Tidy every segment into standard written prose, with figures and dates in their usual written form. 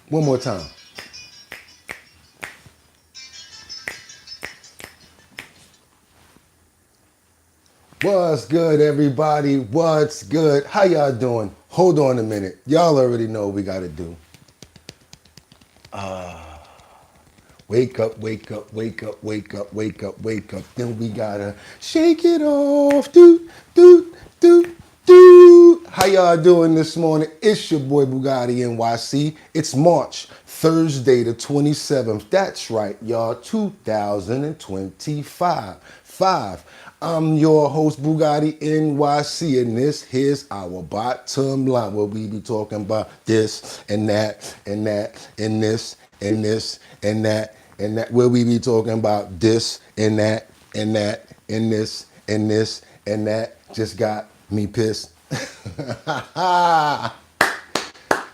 One more time. What's good, everybody? What's good? How y'all doing? Hold on a minute. Y'all already know what we got to do. Wake up, wake up, wake up, wake up, wake up, wake up. Then we gotta shake it off. Do, do, do, do. How y'all doing this morning? It's your boy Bugatti NYC. It's March, Thursday the 27th. That's right, y'all, 2025. I'm your host, Bugatti NYC, and this here's our bottom line, where we be talking about this and that and that and this and this and that and that, where we be talking about this and that and that and this and this and that. Just got me pissed.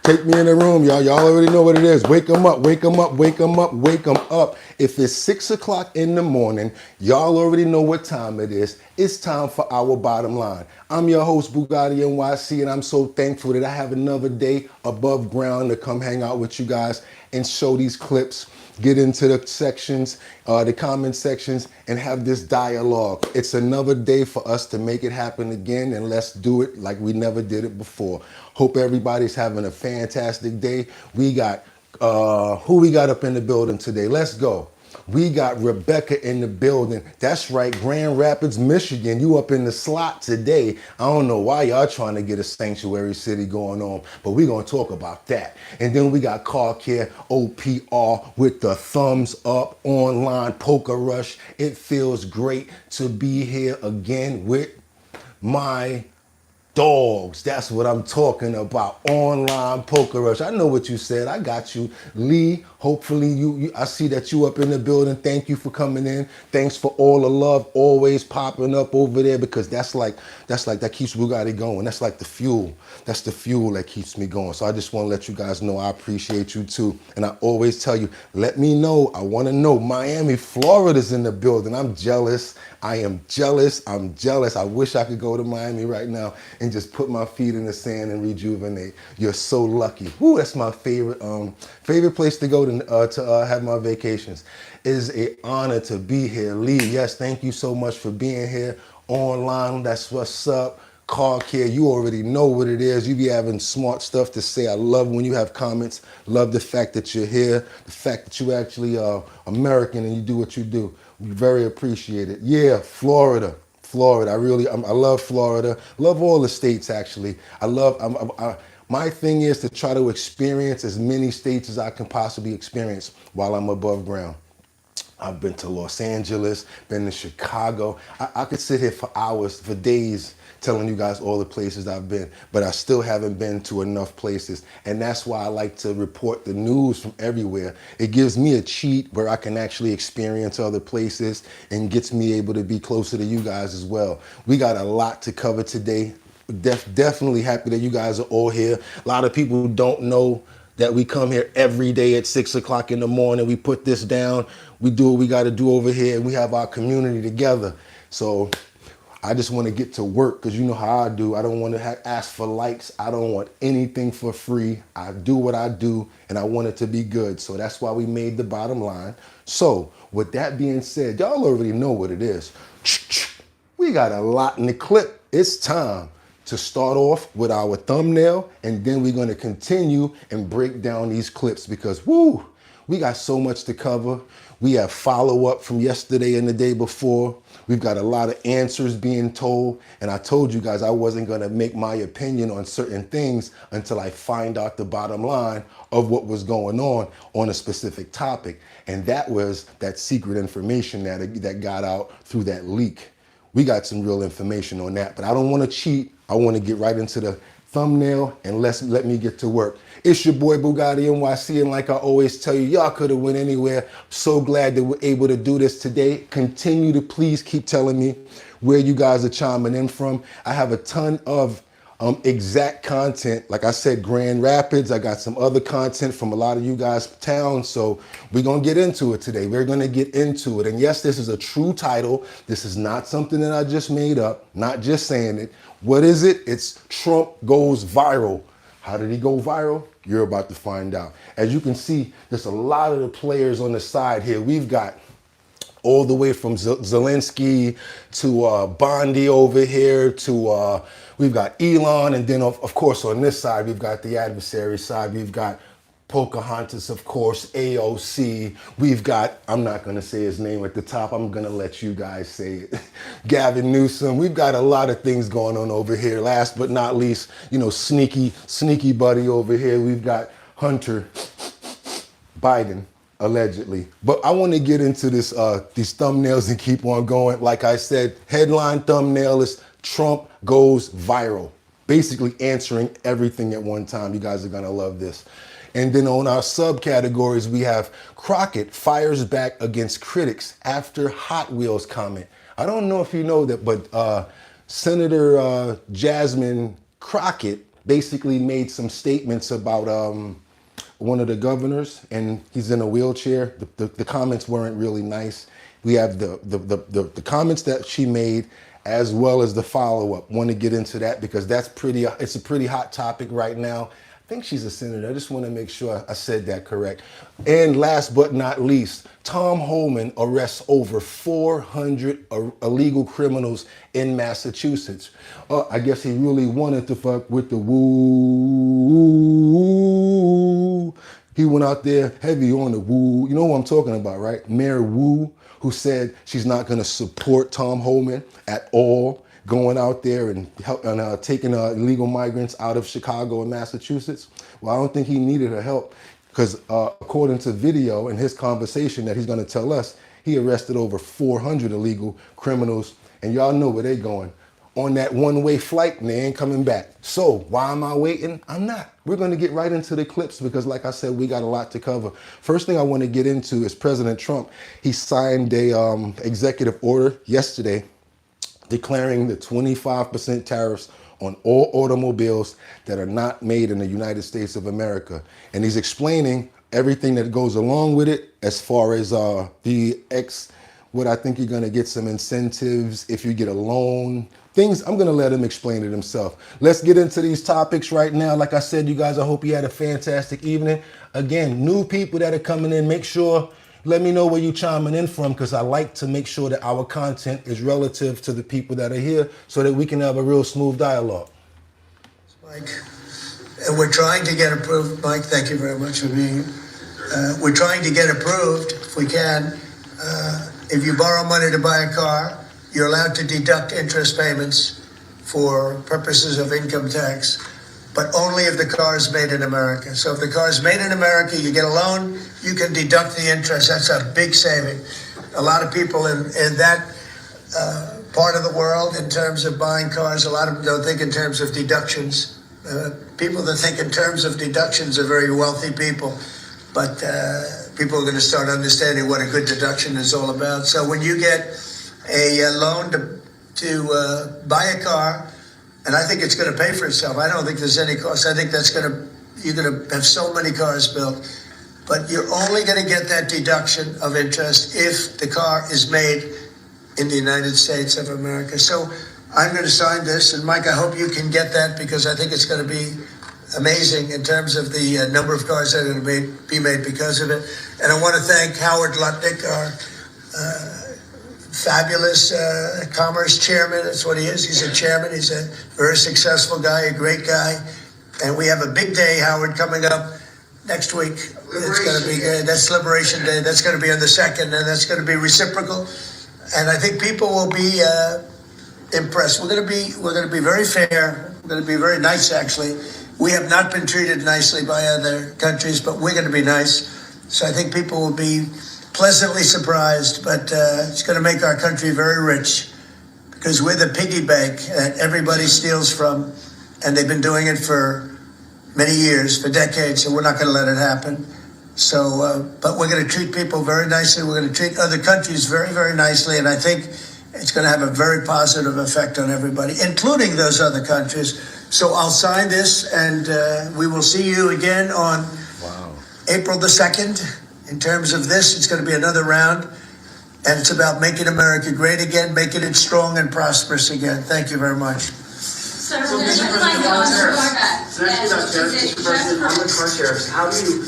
Take me in the room, y'all. Y'all already know what it is. Wake them up, wake them up, wake them up, wake them up. If it's 6 o'clock in the morning, y'all already know what time it is. It's time for our bottom line. I'm your host, Bugatti NYC, and I'm so thankful that I have another day above ground to come hang out with you guys and show these clips, get into the sections, the comment sections, and have this dialogue. It's another day for us to make it happen again, and let's do it like we never did it before. Hope everybody's having a fantastic day. We got, who we got up in the building today? Let's go. We got Rebecca in the building. That's right, Grand Rapids, Michigan. You up in the slot today. I don't know why y'all trying to get a sanctuary city going on, but we're going to talk about that. And then we got Car Care OPR with the thumbs up online poker rush. It feels great to be here again with my dogs. That's what I'm talking about. Online poker rush. I know what you said. I got you. Lee, hopefully you I see that you up in the building. Thank you for coming in. Thanks for all the love always popping up over there, because that's like that keeps Bugatti going. That's like the fuel. That's the fuel that keeps me going. So I just want to let you guys know I appreciate you too. And I always tell you, let me know. I want to know. Miami, Florida's in the building. I'm jealous. I am jealous. I'm jealous. I wish I could go to Miami right now and just put my feet in the sand and rejuvenate. You're so lucky. Woo, that's my favorite place to go to have my vacations. It is an honor to be here. Lee, yes, thank you so much for being here online. That's what's up. Car Care, you already know what it is. You be having smart stuff to say. I love when you have comments. Love the fact that you're here. The fact that you actually are American and you do what you do. We very appreciate it. Yeah, Florida. I love Florida. Love all the states, actually. My thing is to try to experience as many states as I can possibly experience while I'm above ground. I've been to Los Angeles, been to Chicago. I could sit here for hours, for days, telling you guys all the places I've been, but I still haven't been to enough places. And that's why I like to report the news from everywhere. It gives me a cheat where I can actually experience other places and gets me able to be closer to you guys as well. We got a lot to cover today. Definitely happy that you guys are all here. A lot of people don't know that we come here every day at 6 o'clock in the morning. We put this down. We do what we got to do over here, and we have our community together. So I just want to get to work, because you know how I do. I don't want to ask for likes. I don't want anything for free. I do what I do, and I want it to be good. So that's why we made the bottom line. So with that being said, y'all already know what it is. We got a lot in the clip. It's time to start off with our thumbnail, and then we're going to continue and break down these clips, because woo, we got so much to cover. We have follow-up from yesterday and the day before. We've got a lot of answers being told, and I told you guys I wasn't going to make my opinion on certain things until I find out the bottom line of what was going on a specific topic, and that was that secret information that got out through that leak. We got some real information on that, but I don't want to cheat. I want to get right into the thumbnail, and let me get to work. It's your boy Bugatti NYC, and like I always tell you, y'all could have went anywhere. So glad that we're able to do this today. Continue to please keep telling me where you guys are chiming in from. I have a ton of exact content. Like I said, Grand Rapids. I got some other content from a lot of you guys' towns. So we're going to get into it today. We're going to get into it. And yes, this is a true title. This is not something that I just made up, not just saying it. What is it? It's Trump Goes Viral. How did he go viral? You're about to find out. As you can see, there's a lot of the players on the side here. We've got all the way from Zelensky to Bondi over here to we've got Elon, and then of course on this side we've got the adversary side. We've got Pocahontas, of course, AOC. We've got, I'm not gonna say his name at the top, I'm gonna let you guys say it. Gavin Newsom. We've got a lot of things going on over here. Last but not least, you know, sneaky buddy over here. We've got Hunter Biden, allegedly. But I want to get into this these thumbnails and keep on going. Like I said, headline thumbnail is Trump goes viral. Basically answering everything at one time. You guys are gonna love this. And then on our subcategories, we have Crockett fires back against critics after Hot Wheels comment. I don't know if you know that, but Senator Jasmine Crockett basically made some statements about one of the governors, and he's in a wheelchair. The comments weren't really nice. We have the comments that she made as well as the follow-up. Want to get into that because it's a pretty hot topic right now. I think she's a senator. I just want to make sure I said that correct. And last but not least, Tom Homan arrests over 400 illegal criminals in Massachusetts. I guess he really wanted to fuck with the woo. He went out there heavy on the woo. You know who I'm talking about, right? Mayor Wu, who said she's not going to support Tom Homan at all, going out there and taking illegal migrants out of Chicago and Massachusetts. Well, I don't think he needed her help because according to video and his conversation that he's going to tell us, he arrested over 400 illegal criminals, and y'all know where they're going. On that one-way flight, and they ain't coming back. So why am I waiting? I'm not. We're going to get right into the clips because, like I said, we got a lot to cover. First thing I want to get into is President Trump. He signed a executive order yesterday declaring the 25% tariffs on all automobiles that are not made in the United States of America. And he's explaining everything that goes along with it as far as what I think you're gonna get some incentives if you get a loan. Things, I'm gonna let him explain it himself. Let's get into these topics right now. Like I said, you guys, I hope you had a fantastic evening. Again, new people that are coming in, make sure, let me know where you chiming in from because I like to make sure that our content is relative to the people that are here so that we can have a real smooth dialogue. Mike, and we're trying to get approved. Mike, thank you very much for being here. We're trying to get approved, if we can. If you borrow money to buy a car, you're allowed to deduct interest payments for purposes of income tax, but only if the car is made in America. So if the car is made in America, you get a loan, you can deduct the interest. That's a big saving. A lot of people in that part of the world, in terms of buying cars, a lot of them don't think in terms of deductions. People that think in terms of deductions are very wealthy people, but people are going to start understanding what a good deduction is all about. So when you get a loan to buy a car, and I think it's going to pay for itself. I don't think there's any cost. I think you're going to have so many cars built, but you're only going to get that deduction of interest if the car is made in the United States of America. So I'm going to sign this, and Mike, I hope you can get that because I think it's going to be amazing in terms of the number of cars that are going to be made because of it. And I want to thank Howard Lutnick, our fabulous commerce chairman. That's what he is. He's a chairman. He's a very successful guy, a great guy. And we have a big day, Howard, coming up next week. It's going to be that's Liberation Day. That's going to be on the 2nd, and that's going to be reciprocal. And I think people will be impressed. We're going to be very fair. We're going to be very nice, actually. We have not been treated nicely by other countries, but we're going to be nice. So I think people will be pleasantly surprised, but it's going to make our country very rich because we're the piggy bank that everybody steals from, and they've been doing it for many years, for decades, and we're not going to let it happen. So, but we're going to treat people very nicely. We're going to treat other countries very, very nicely, and I think it's going to have a very positive effect on everybody, including those other countries. So I'll sign this, and we will see you again on April the 2nd. In terms of this, it's going to be another round, and it's about making America great again, making it strong and prosperous again. Thank you very much. So Mr. President, on the car tariffs, how do you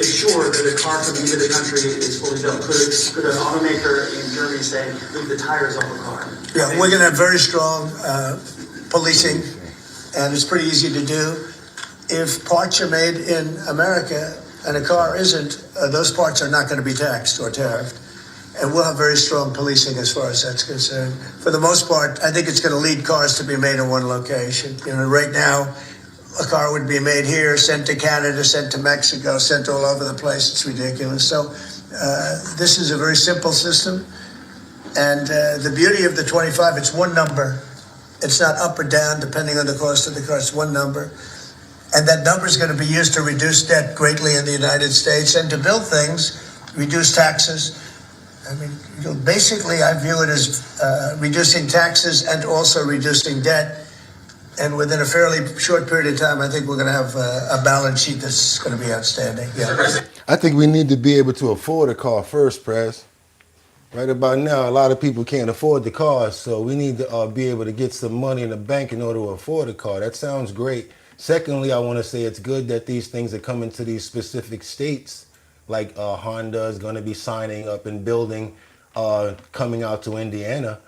ensure that a car coming into the country is fully built? Could an automaker in Germany say, leave the tires off the car? Yeah, we're going to have very strong policing, and it's pretty easy to do. If parts are made in America and a car isn't, those parts are not going to be taxed or tariffed. And we'll have very strong policing as far as that's concerned. For the most part, I think it's going to lead cars to be made in one location. You know, right now, a car would be made here, sent to Canada, sent to Mexico, sent all over the place. It's ridiculous. So this is a very simple system. And the beauty of the 25, it's one number. It's not up or down depending on the cost of the car. It's one number. And that number is going to be used to reduce debt greatly in the United States and to build things, reduce taxes. I mean, you know, basically, I view it as reducing taxes and also reducing debt. And within a fairly short period of time, I think we're going to have a balance sheet that's going to be outstanding. Yeah. I think we need to be able to afford a car first, Prez. Right about now, a lot of people can't afford the car, so we need to be able to get some money in the bank in order to afford a car. That sounds great. Secondly, I want to say it's good that these things are coming to these specific states. Like Honda is going to be signing up and building, coming out to Indiana,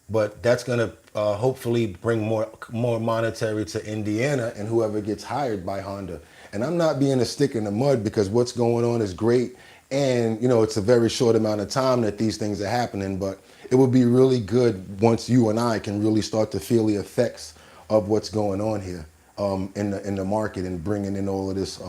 but that's going to hopefully bring more monetary to Indiana and whoever gets hired by Honda. And I'm not being a stick in the mud because what's going on is great, and you know it's a very short amount of time that these things are happening. But it would be really good once you and I can really start to feel the effects of what's going on here in the market and bringing in all of this.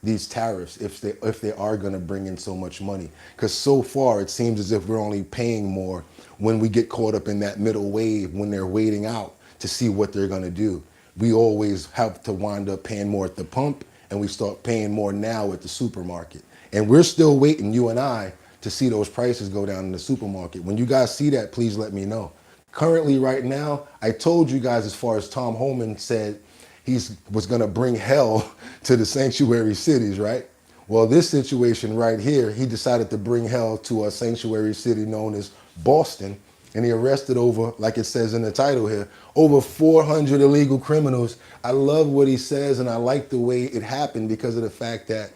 These tariffs, if they are going to bring in so much money, because so far it seems as if we're only paying more when we get caught up in that middle wave when they're waiting out to see what they're going to do. We always have to wind up paying more at the pump, and we start paying more now at the supermarket. And we're still waiting, you and I, to see those prices go down in the supermarket. When you guys see that, please let me know. Currently, right now, I told you guys as far as Tom Homan said, he was going to bring hell to the sanctuary cities, right? Well, this situation right here, he decided to bring hell to a sanctuary city known as Boston, and he arrested over, like it says in the title here, over 400 illegal criminals. I love what he says, and I like the way it happened because of the fact that,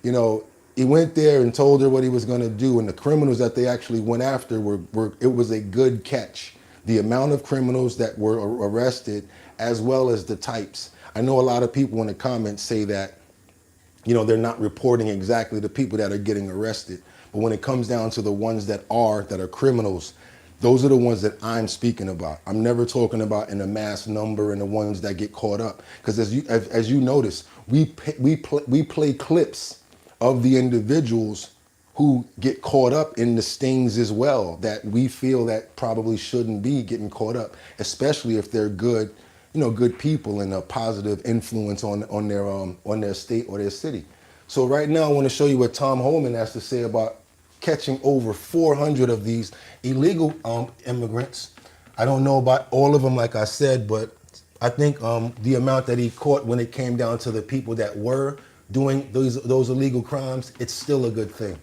you know, he went there and told her what he was going to do, and the criminals that they actually went after it was a good catch. The amount of criminals that were arrested, as well as the types. I know a lot of people in the comments say that, you know, they're not reporting exactly the people that are getting arrested. But when it comes down to the ones that are criminals, those are the ones that I'm speaking about. I'm never talking about in a mass number and the ones that get caught up. Because as you notice, we play clips of the individuals who get caught up in the stings as well, that we feel that probably shouldn't be getting caught up, especially if they're good, you know, good people and a positive influence on their state or their city. So right now I want to show you what Tom Homan has to say about catching over 400 of these illegal immigrants. I don't know about all of them, like I said, but I think the amount that he caught when it came down to the people that were doing those illegal crimes, it's still a good thing.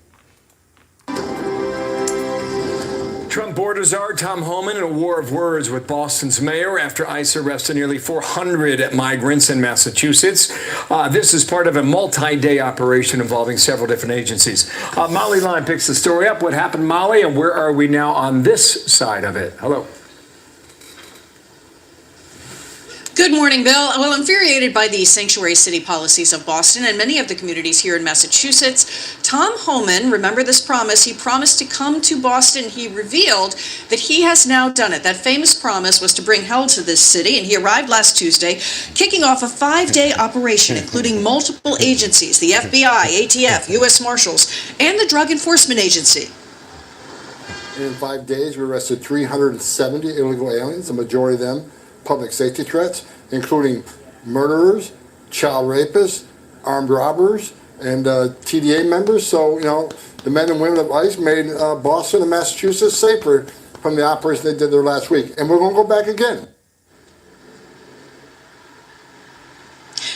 Trump border czar Tom Homan in a war of words with Boston's mayor after ICE arrested nearly 400 migrants in Massachusetts. This is part of a multi-day operation involving several different agencies. Molly Lyon picks the story up. What happened, Molly, and where are we now on this side of it? Hello. Good morning, Bill. Well, infuriated by the sanctuary city policies of Boston and many of the communities here in Massachusetts, Tom Homan, remember this promise, he promised to come to Boston. He revealed that he has now done it. That famous promise was to bring hell to this city, and he arrived last Tuesday, kicking off a 5-day operation, including multiple agencies, the FBI, ATF, U.S. Marshals, and the Drug Enforcement Agency. In 5 days, we arrested 370 illegal aliens, the majority of them public safety threats, including murderers, child rapists, armed robbers, and TDA members. So, you know, the men and women of ICE made Boston and Massachusetts safer from the operation they did there last week. And we're going to go back again.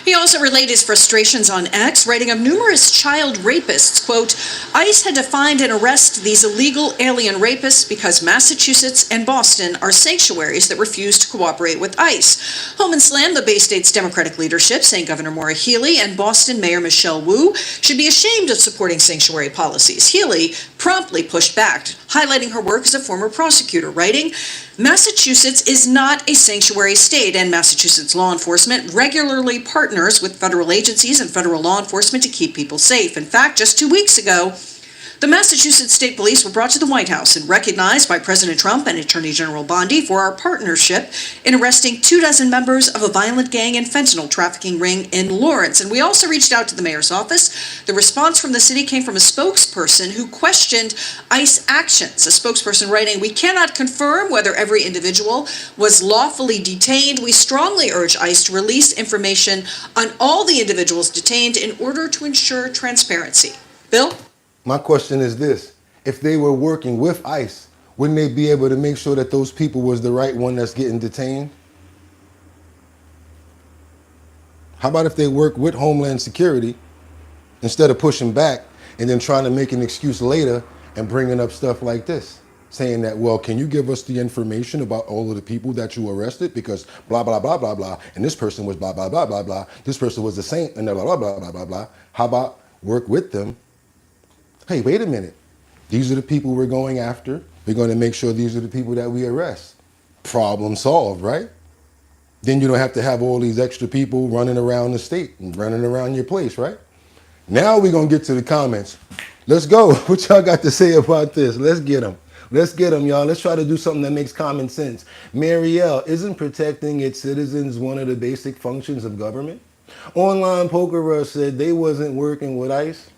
He He also relayed his frustrations on X, writing of numerous child rapists. Quote, ICE had to find and arrest these illegal alien rapists because Massachusetts and Boston are sanctuaries that refuse to cooperate with ICE. Homan slammed the Bay State's Democratic leadership, saying Governor Maura Healey and Boston Mayor Michelle Wu should be ashamed of supporting sanctuary policies. Healey promptly pushed back, highlighting her work as a former prosecutor, writing, Massachusetts is not a sanctuary state, and Massachusetts law enforcement regularly partners with federal agencies and federal law enforcement to keep people safe. In fact, just 2 weeks ago, the Massachusetts State Police were brought to the White House and recognized by President Trump and Attorney General Bondi for our partnership in arresting 24 members of a violent gang and fentanyl trafficking ring in Lawrence. And we also reached out to the mayor's office. The response from the city came from a spokesperson who questioned ICE actions. A spokesperson writing, we cannot confirm whether every individual was lawfully detained. We strongly urge ICE to release information on all the individuals detained in order to ensure transparency. Bill? My question is this. If they were working with ICE, wouldn't they be able to make sure that those people was the right one that's getting detained? How about if they work with Homeland Security instead of pushing back and then trying to make an excuse later and bringing up stuff like this? Saying that, well, can you give us the information about all of the people that you arrested? Because blah, blah, blah, blah, blah. And this person was blah, blah, blah, blah, blah. This person was the saint and blah, blah, blah, blah, blah, blah. How about work with them? Hey, wait a minute. These are the people we're going after. We're going to make sure these are the people that we arrest. Problem solved, right? Then you don't have to have all these extra people running around the state and running around your place, right? Now we're going to get to the comments. Let's go. What y'all got to say about this? Let's get them. Let's get them, y'all. Let's try to do something that makes common sense. Marielle, isn't protecting its citizens one of the basic functions of government? Online Poker Rush said they wasn't working with ICE.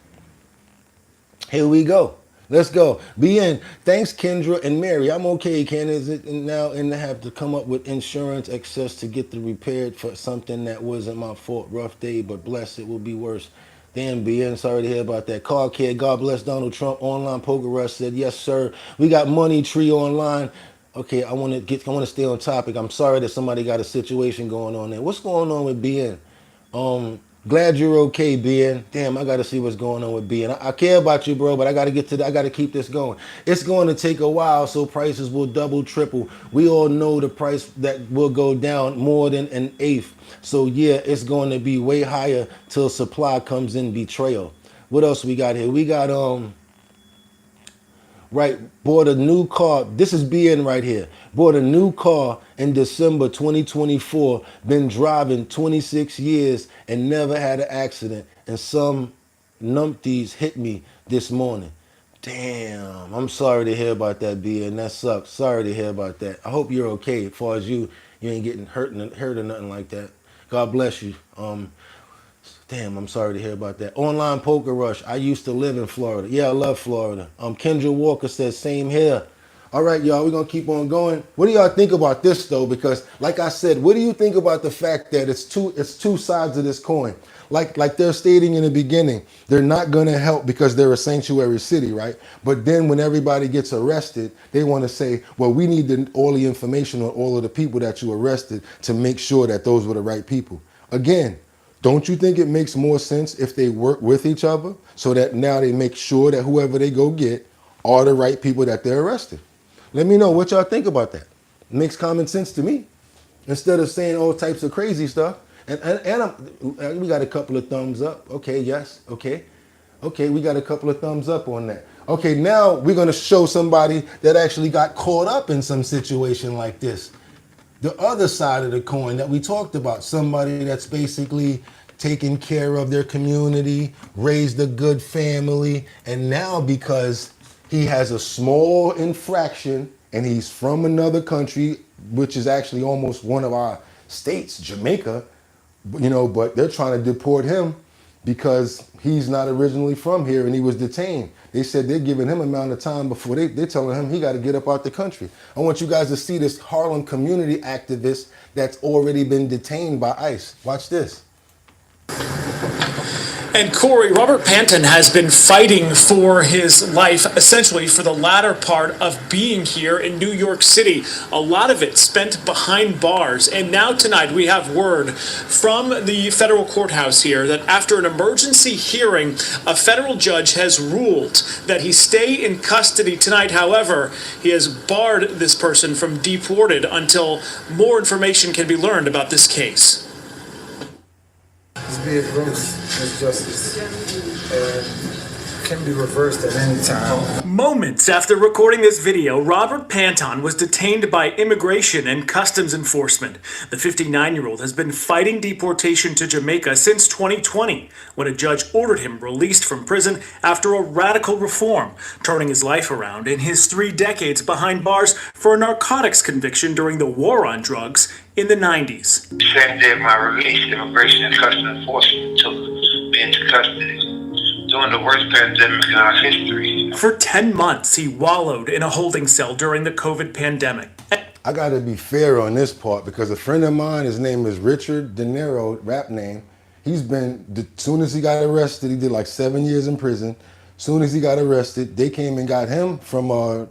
Here we go. Let's go. BN, thanks Kendra and Mary. I'm okay, Ken. Is it now and to have to come up with insurance excess to get the repaired for something that wasn't my fault? Rough day, but bless it will be worse. Damn, BN, sorry to hear about that. Car Kid, God bless Donald Trump. Online Poker Rush said, yes, sir. We got Money Tree online. Okay, I want to stay on topic. I'm sorry that somebody got a situation going on there. What's going on with BN? Glad you're okay, BN. Damn, I got to see what's going on with BN. I care about you, bro, but I got to keep this going. It's going to take a while, so prices will double, triple. We all know the price that will go down more than an eighth. So yeah, it's going to be way higher till supply comes in betrayal. What else we got here? We got, right, bought a new car. This is BN right here. Bought a new car in December 2024. Been driving 26 years and never had an accident. And some numpties hit me this morning. Damn, I'm sorry to hear about that, BN. That sucks. Sorry to hear about that. I hope you're okay. As far as you ain't getting hurt or nothing like that. God bless you. Damn, I'm sorry to hear about that. Online Poker Rush. I used to live in Florida. Yeah, I love Florida. Kendra Walker says, same here. All right, y'all, we're going to keep on going. What do y'all think about this, though? Because, like I said, what do you think about the fact that it's two sides of this coin? Like they're stating in the beginning, they're not going to help because they're a sanctuary city, right? But then when everybody gets arrested, they want to say, well, we need all the information on all of the people that you arrested to make sure that those were the right people. Again, don't you think it makes more sense if they work with each other so that now they make sure that whoever they go get are the right people that they're arrested? Let me know what y'all think about that. It makes common sense to me. Instead of saying all types of crazy stuff. And we got a couple of thumbs up. Okay, yes, okay. Okay, we got a couple of thumbs up on that. Okay, now we're going to show somebody that actually got caught up in some situation like this. The other side of the coin that we talked about, somebody that's basically taking care of their community, raised a good family, and now because he has a small infraction and he's from another country, which is actually almost one of our states, Jamaica, but they're trying to deport him because he's not originally from here and he was detained. They said they're giving him amount of time before they're telling him he got to get up out the country. I want you guys to see this Harlem community activist that's already been detained by ICE. Watch this. And Corey, Robert Panton has been fighting for his life, essentially for the latter part of being here in New York City. A lot of it spent behind bars. And now tonight we have word from the federal courthouse here that after an emergency hearing, a federal judge has ruled that he stay in custody tonight. However, he has barred this person from deported until more information can be learned about this case. Be a gross injustice and can be reversed at any time. Moments after recording this video, Robert Panton was detained by Immigration and Customs Enforcement. The 59-year-old has been fighting deportation to Jamaica since 2020, when a judge ordered him released from prison after a radical reform, turning his life around in his 3 decades behind bars for a narcotics conviction during the war on drugs in the 90s. Same day of my release, Immigration and Customs Enforcement took me into custody during the worst pandemic in our history. For 10 months, he wallowed in a holding cell during the COVID pandemic. I gotta be fair on this part because a friend of mine, his name is Richard De Niro, rap name. He's been, as soon as he got arrested, he did like 7 years in prison. As soon as he got arrested, they came and got him from out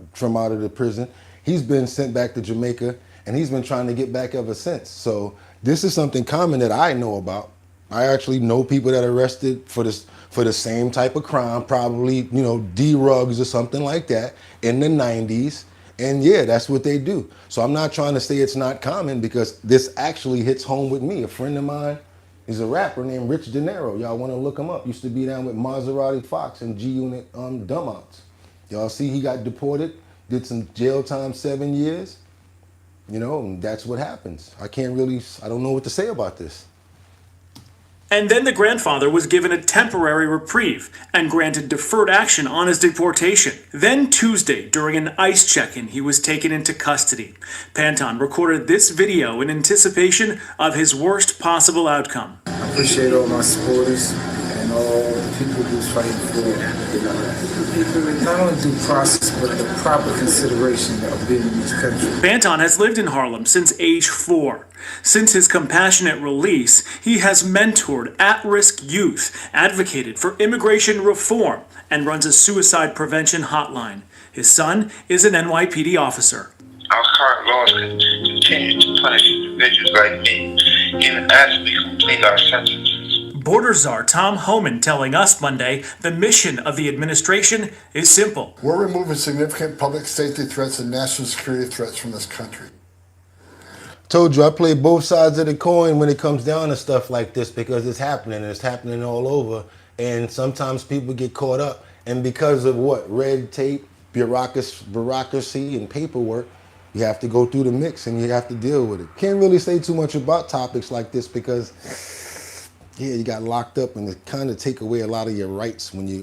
of the prison. He's been sent back to Jamaica and he's been trying to get back ever since. So this is something common that I know about. I actually know people that are arrested for the same type of crime, probably, D-rugs or something like that in the 90s. And yeah, that's what they do. So I'm not trying to say it's not common because this actually hits home with me. A friend of mine is a rapper named Rich De Niro. Y'all want to look him up. Used to be down with Maserati Fox and G-Unit Dumbouts. Y'all see he got deported, did some jail time, 7 years. And that's what happens. I don't know what to say about this. And then the grandfather was given a temporary reprieve and granted deferred action on his deportation. Then Tuesday, during an ICE check-in, he was taken into custody. Panton recorded this video in anticipation of his worst possible outcome. I appreciate all my supporters and all the people who's fighting for not only due process, but the proper consideration of being in this country. Panton has lived in Harlem since age 4. Since his compassionate release, he has mentored at-risk youth, advocated for immigration reform, and runs a suicide prevention hotline. His son is an NYPD officer. Our current laws continue to punish individuals like me, even as we complete our sentences. Border Czar Tom Homan telling us Monday the mission of the administration is simple. We're removing significant public safety threats and national security threats from this country. Told you I play both sides of the coin when it comes down to stuff like this because it's happening and it's happening all over. And sometimes people get caught up. And because of what? Red tape, bureaucracy, and paperwork, you have to go through the mix and you have to deal with it. Can't really say too much about topics like this because, yeah, you got locked up and it kind of take away a lot of your rights when you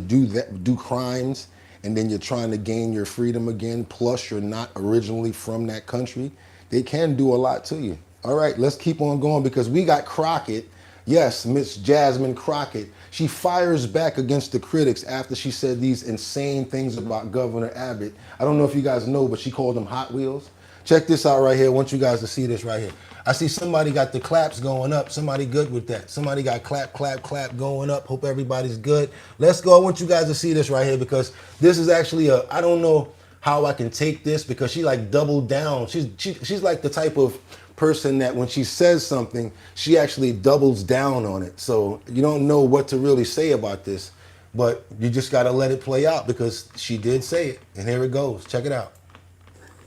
do crimes and then you're trying to gain your freedom again. Plus, you're not originally from that country. They can do a lot to you. All right, let's keep on going because we got Crockett. Yes, Miss Jasmine Crockett. She fires back against the critics after she said these insane things about Governor Abbott. I don't know if you guys know, but she called them Hot Wheels. Check this out right here. I want you guys to see this right here. I see somebody got the claps going up. Somebody good with that. Somebody got clap, clap, clap going up. Hope everybody's good. Let's go. I want you guys to see this right here because this is actually I don't know how I can take this because she like doubled down. She's like the type of person that when she says something, she actually doubles down on it. So you don't know what to really say about this, but you just got to let it play out because she did say it. And here it goes. Check it out.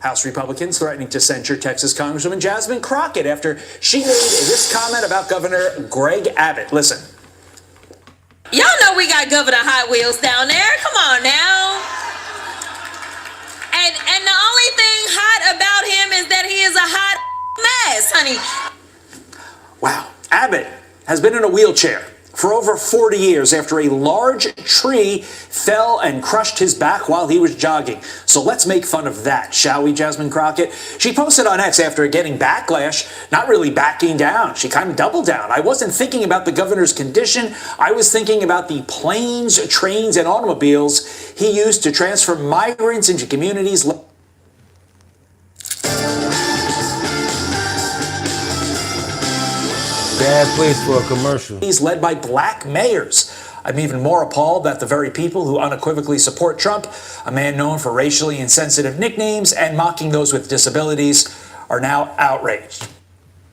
House Republicans threatening to censure Texas Congresswoman Jasmine Crockett after she made this comment about Governor Greg Abbott. Listen. Y'all know we got Governor Hot Wheels down there. Come on now. And the only thing hot about him is that he is a hot mess, honey. Wow. Abbott has been in a wheelchair for over 40 years after a large tree fell and crushed his back while he was jogging. So let's make fun of that, shall we, Jasmine Crockett? She posted on X after getting backlash, not really backing down. She kind of doubled down. I wasn't thinking about the governor's condition. I was thinking about the planes, trains, and automobiles he used to transfer migrants into communities. Bad place for a commercial. He's led by black mayors. I'm even more appalled that the very people who unequivocally support Trump, a man known for racially insensitive nicknames and mocking those with disabilities, are now outraged.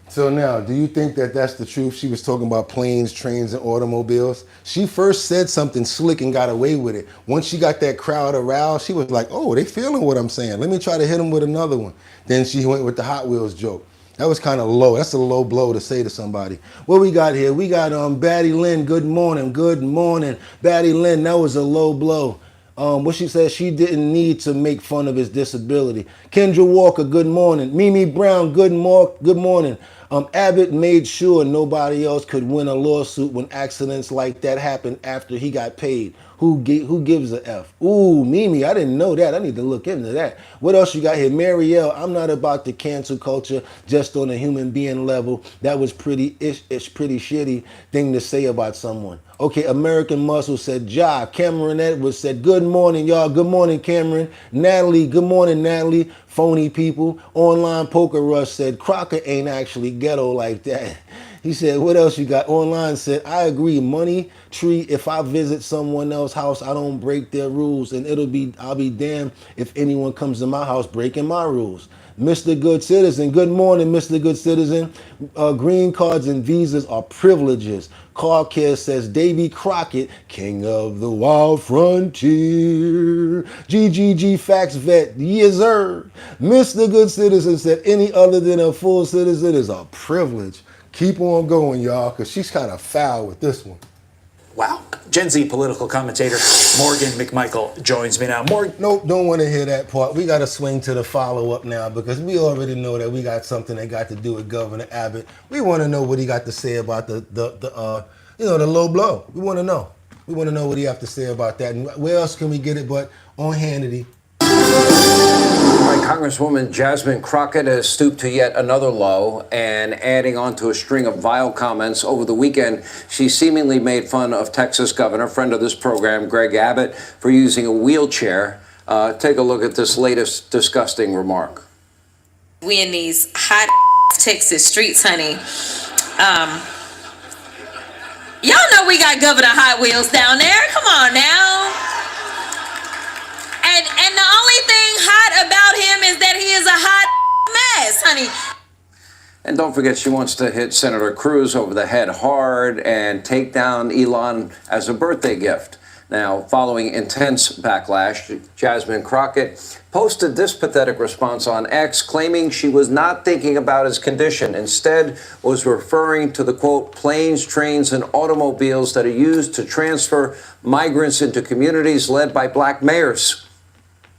So now, do you think that that's the truth? She was talking about planes, trains, and automobiles. She first said something slick and got away with it. Once she got that crowd aroused, she was like, oh, they feeling what I'm saying. Let me try to hit them with another one. Then she went with the Hot Wheels joke. That was kind of low. That's a low blow to say to somebody. What we got here? We got Batty Lynn, good morning. Good morning. Batty Lynn, that was a low blow. What she said, she didn't need to make fun of his disability. Kendra Walker, good morning. Mimi Brown, good morning. Abbott made sure nobody else could win a lawsuit when accidents like that happened after he got paid. Who gives a F? Ooh, Mimi, I didn't know that. I need to look into that. What else you got here? Marielle, I'm not about the cancel culture just on a human being level. That was pretty shitty thing to say about someone. Okay, American Muscle said, Ja. Cameron Edwards said, good morning, y'all. Good morning, Cameron. Natalie, good morning, Natalie. Phony people. Online Poker Rush said, Crockett ain't actually ghetto like that. He said, what else you got? Online said, I agree, money tree. If I visit someone else's house, I don't break their rules, and I'll be damned if anyone comes to my house breaking my rules. Mr. Good Citizen, good morning, Mr. Good Citizen. Green cards and visas are privileges. Car Care says, Davy Crockett, king of the wild frontier. GGG Facts Vet, yes sir. Mr. Good Citizen said, any other than a full citizen is a privilege. Keep on going, y'all, because she's kind of foul with this one. Wow. Gen Z political commentator Morgan McMichael joins me now. Morgan. Nope, don't want to hear that part. We got to swing to the follow-up now because we already know that we got something that got to do with Governor Abbott. We want to know what he got to say about the low blow. We want to know. We want to know what he have to say about that. And where else can we get it but on Hannity? All right, Congresswoman Jasmine Crockett has stooped to yet another low and adding on to a string of vile comments. Over the weekend, she seemingly made fun of Texas governor, friend of this program, Greg Abbott, for using a wheelchair. Take a look at this latest disgusting remark. We in these hot Texas streets, honey. Y'all know we got Governor Hot Wheels down there. Come on now. And the only thing hot about him is that he is a hot mess, honey. And don't forget, she wants to hit Senator Cruz over the head hard and take down Elon as a birthday gift. Now, following intense backlash, Jasmine Crockett posted this pathetic response on X, claiming she was not thinking about his condition. Instead, was referring to the, quote, planes, trains, and automobiles that are used to transfer migrants into communities led by black mayors.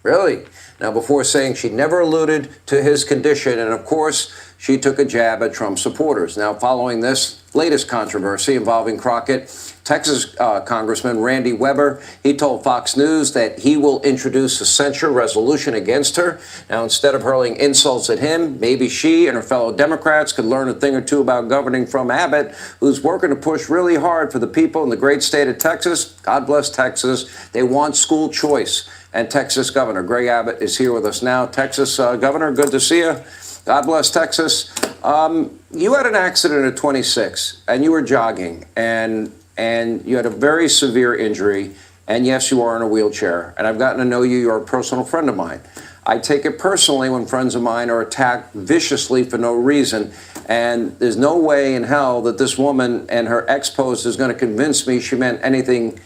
Really? Now, before saying she never alluded to his condition, and of course, she took a jab at Trump supporters. Now, following this latest controversy involving Crockett, Texas Congressman Randy Weber, he told Fox News that he will introduce a censure resolution against her. Now, instead of hurling insults at him, maybe she and her fellow Democrats could learn a thing or two about governing from Abbott, who's working to push really hard for the people in the great state of Texas. God bless Texas. They want school choice. And Texas Governor Greg Abbott is here with us now. Texas Governor, good to see you. God bless Texas. You had an accident at 26, and you were jogging, and you had a very severe injury, and yes, you are in a wheelchair. And I've gotten to know you. You're a personal friend of mine. I take it personally when friends of mine are attacked viciously for no reason, and there's no way in hell that this woman and her ex-post is going to convince me she meant anything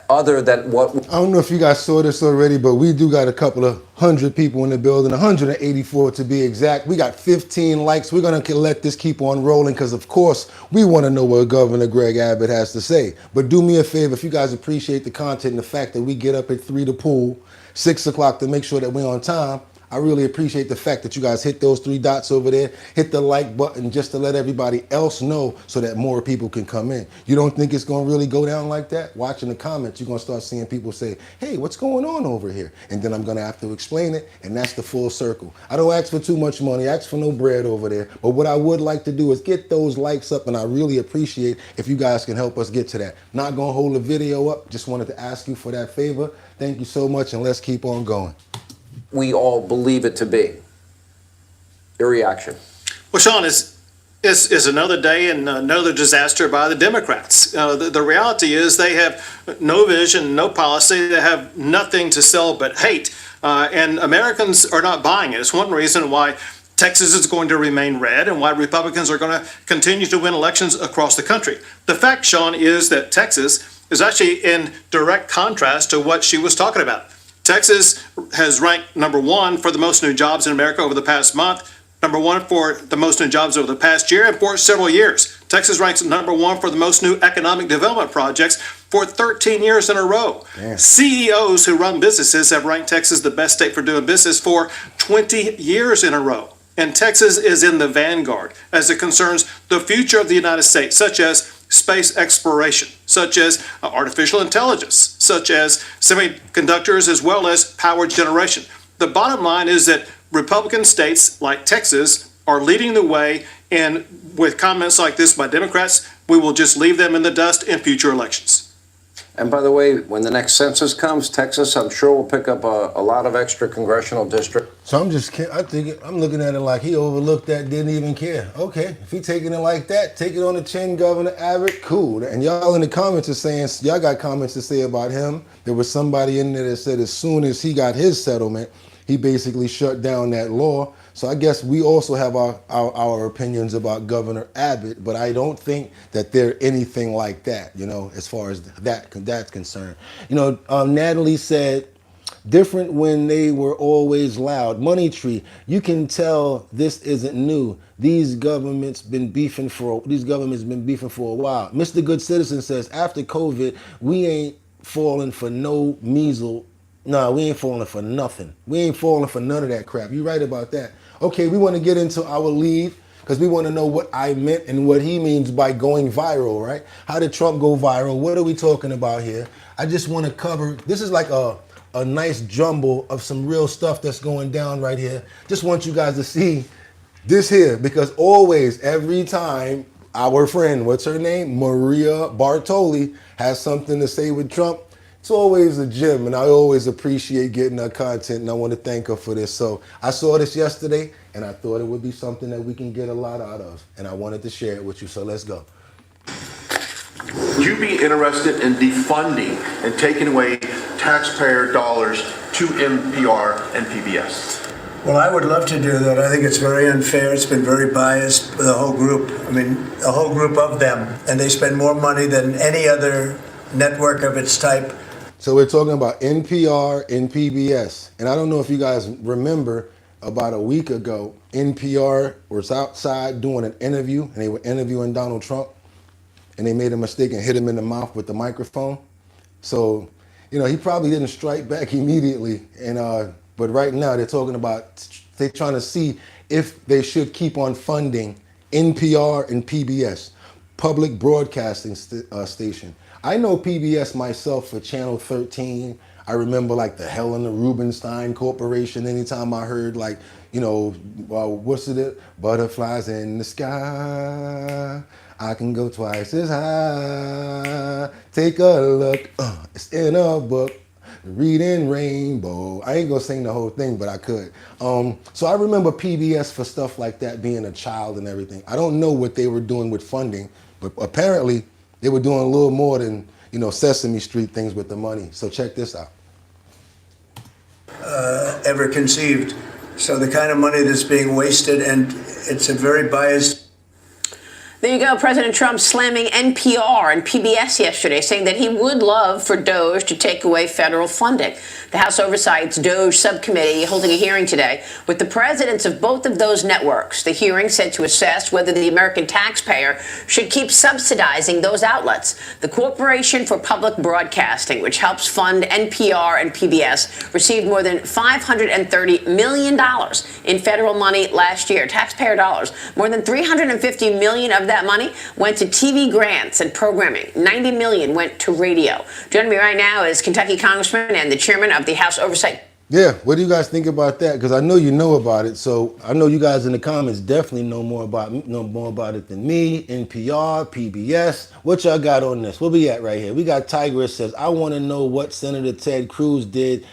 other than what... I don't know if you guys saw this already, but we do got a couple of 100 people in the building, 184 to be exact. We got 15 likes. We're going to let this keep on rolling because, of course, we want to know what Governor Greg Abbott has to say. But do me a favor, if you guys appreciate the content and the fact that we get up at 3 to pool, 6 o'clock to make sure that we're on time, I really appreciate the fact that you guys hit those 3 dots over there, hit the like button just to let everybody else know so that more people can come in. You don't think it's going to really go down like that? Watching the comments, you're going to start seeing people say, hey, what's going on over here? And then I'm going to have to explain it, and that's the full circle. I don't ask for too much money, I ask for no bread over there. But what I would like to do is get those likes up, and I really appreciate if you guys can help us get to that. Not going to hold the video up, just wanted to ask you for that favor. Thank you so much, and let's keep on going. We all believe it to be. Your reaction? Well, Sean, is is another day and another disaster by the Democrats. The reality is they have no vision, no policy. They have nothing to sell but hate. And Americans are not buying it. It's one reason why Texas is going to remain red and why Republicans are going to continue to win elections across the country. The fact, Sean, is that Texas is actually in direct contrast to what she was talking about. Texas has ranked #1 for the most new jobs in America over the past month, #1 for the most new jobs over the past year and for several years. Texas ranks #1 for the most new economic development projects for 13 years in a row. Damn. CEOs who run businesses have ranked Texas the best state for doing business for 20 years in a row. And Texas is in the vanguard as it concerns the future of the United States, such as space exploration, such as artificial intelligence, such as semiconductors, as well as power generation. The bottom line is that Republican states like Texas are leading the way, and with comments like this by Democrats, we will just leave them in the dust in future elections. And by the way, when the next census comes, Texas, I'm sure, will pick up a lot of extra congressional districts. So I'm looking at it like he overlooked that, didn't even care. Okay, if he taking it like that, take it on the chin, Governor Abbott, cool. And y'all in the comments are saying, y'all got comments to say about him. There was somebody in there that said as soon as he got his settlement, he basically shut down that law. So I guess we also have our opinions about Governor Abbott, but I don't think that they're anything like that, as far as that's concerned. Natalie said, different when they were always loud. Money Tree, you can tell this isn't new. These governments been beefing for a while. Mr. Good Citizen says, after COVID, we ain't falling for no measles. No, we ain't falling for nothing. We ain't falling for none of that crap. You're right about that. Okay, we want to get into our lead because we want to know what I meant and what he means by going viral, right? How did Trump go viral? What are we talking about here? I just want to cover, this is like a nice jumble of some real stuff that's going down right here. Just want you guys to see this here because always, every time, our friend, what's her name? Maria Bartoli has something to say with Trump. It's always a gem, and I always appreciate getting her content, and I want to thank her for this. So I saw this yesterday, and I thought it would be something that we can get a lot out of, and I wanted to share it with you, so let's go. Would you be interested in defunding and taking away taxpayer dollars to NPR and PBS? Well, I would love to do that. I think it's very unfair. It's been very biased for the whole group. I mean, a whole group of them, and they spend more money than any other network of its type. So we're talking about NPR and PBS. And I don't know if you guys remember, about a week ago, NPR was outside doing an interview, and they were interviewing Donald Trump, and they made a mistake and hit him in the mouth with the microphone. So, he probably didn't strike back immediately. And but right now they're trying to see if they should keep on funding NPR and PBS, public broadcasting station. I know PBS myself for Channel 13. I remember like the Helena Rubinstein Corporation. Anytime I heard what's it? Butterflies in the sky. I can go twice as high. Take a look. It's in a book. Reading Rainbow. I ain't gonna sing the whole thing, but I could. So I remember PBS for stuff like that, being a child and everything. I don't know what they were doing with funding, but apparently they were doing a little more than, Sesame Street things with the money. So check this out. Ever conceived. So the kind of money that's being wasted, and it's a very biased. There you go. President Trump slamming NPR and PBS yesterday, saying that he would love for DOJ to take away federal funding. The House Oversight's DOJ subcommittee holding a hearing today with the presidents of both of those networks. The hearing set to assess whether the American taxpayer should keep subsidizing those outlets. The Corporation for Public Broadcasting, which helps fund NPR and PBS, received more than $530 million in federal money last year, taxpayer dollars. More than $350 million of that money went to TV grants and programming. $90 million went to radio. Joining me right now is Kentucky Congressman and the chairman of the House Oversight. Yeah, what do you guys think about that? Because I know you know about it. So I know you guys in the comments definitely know more about it than me. NPR, PBS. What y'all got on this? Where we at right here? We got Tigress says, I want to know what Senator Ted Cruz did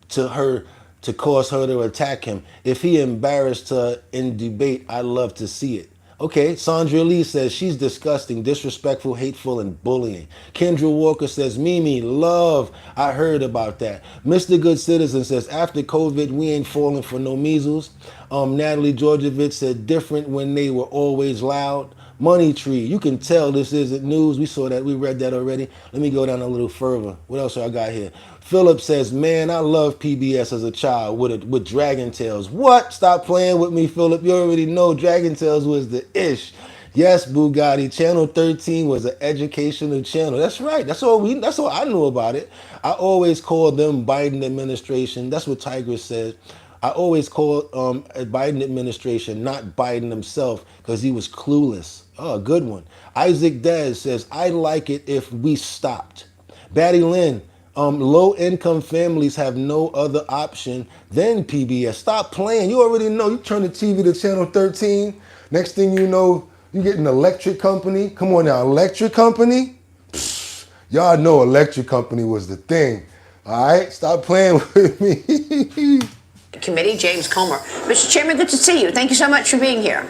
to her to cause her to attack him. If he embarrassed her in debate, I'd love to see it. Okay, Sandra Lee says she's disgusting, disrespectful, hateful, and bullying. Kendra Walker says, Mimi, love. I heard about that. Mr. Good Citizen says, after COVID, we ain't falling for no measles. Natalie Georgievich said, different when they were always loud. Money Tree, you can tell this isn't news. We saw that. We read that already. Let me go down a little further. What else I got here? Philip says, man, I love PBS as a child with Dragon Tales. What? Stop playing with me, Philip. You already know Dragon Tales was the ish. Yes, Bugatti. Channel 13 was an educational channel. That's right. That's all I knew about it. I always called them Biden administration. That's what Tigress said. I always called a Biden administration, not Biden himself, because he was clueless. Oh, good one. Isaac Dez says, I like it if we stopped. Batty Lynn, low-income families have no other option than PBS. Stop playing. You already know. You turn the TV to channel 13. Next thing you know, you get an electric company. Come on now, electric company? Psst, y'all know electric company was the thing. All right? Stop playing with me. Committee, James Comer. Mr. Chairman, good to see you. Thank you so much for being here.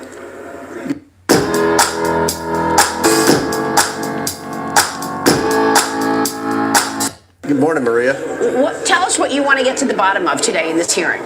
Good morning, Maria. Tell us what you want to get to the bottom of today in this hearing.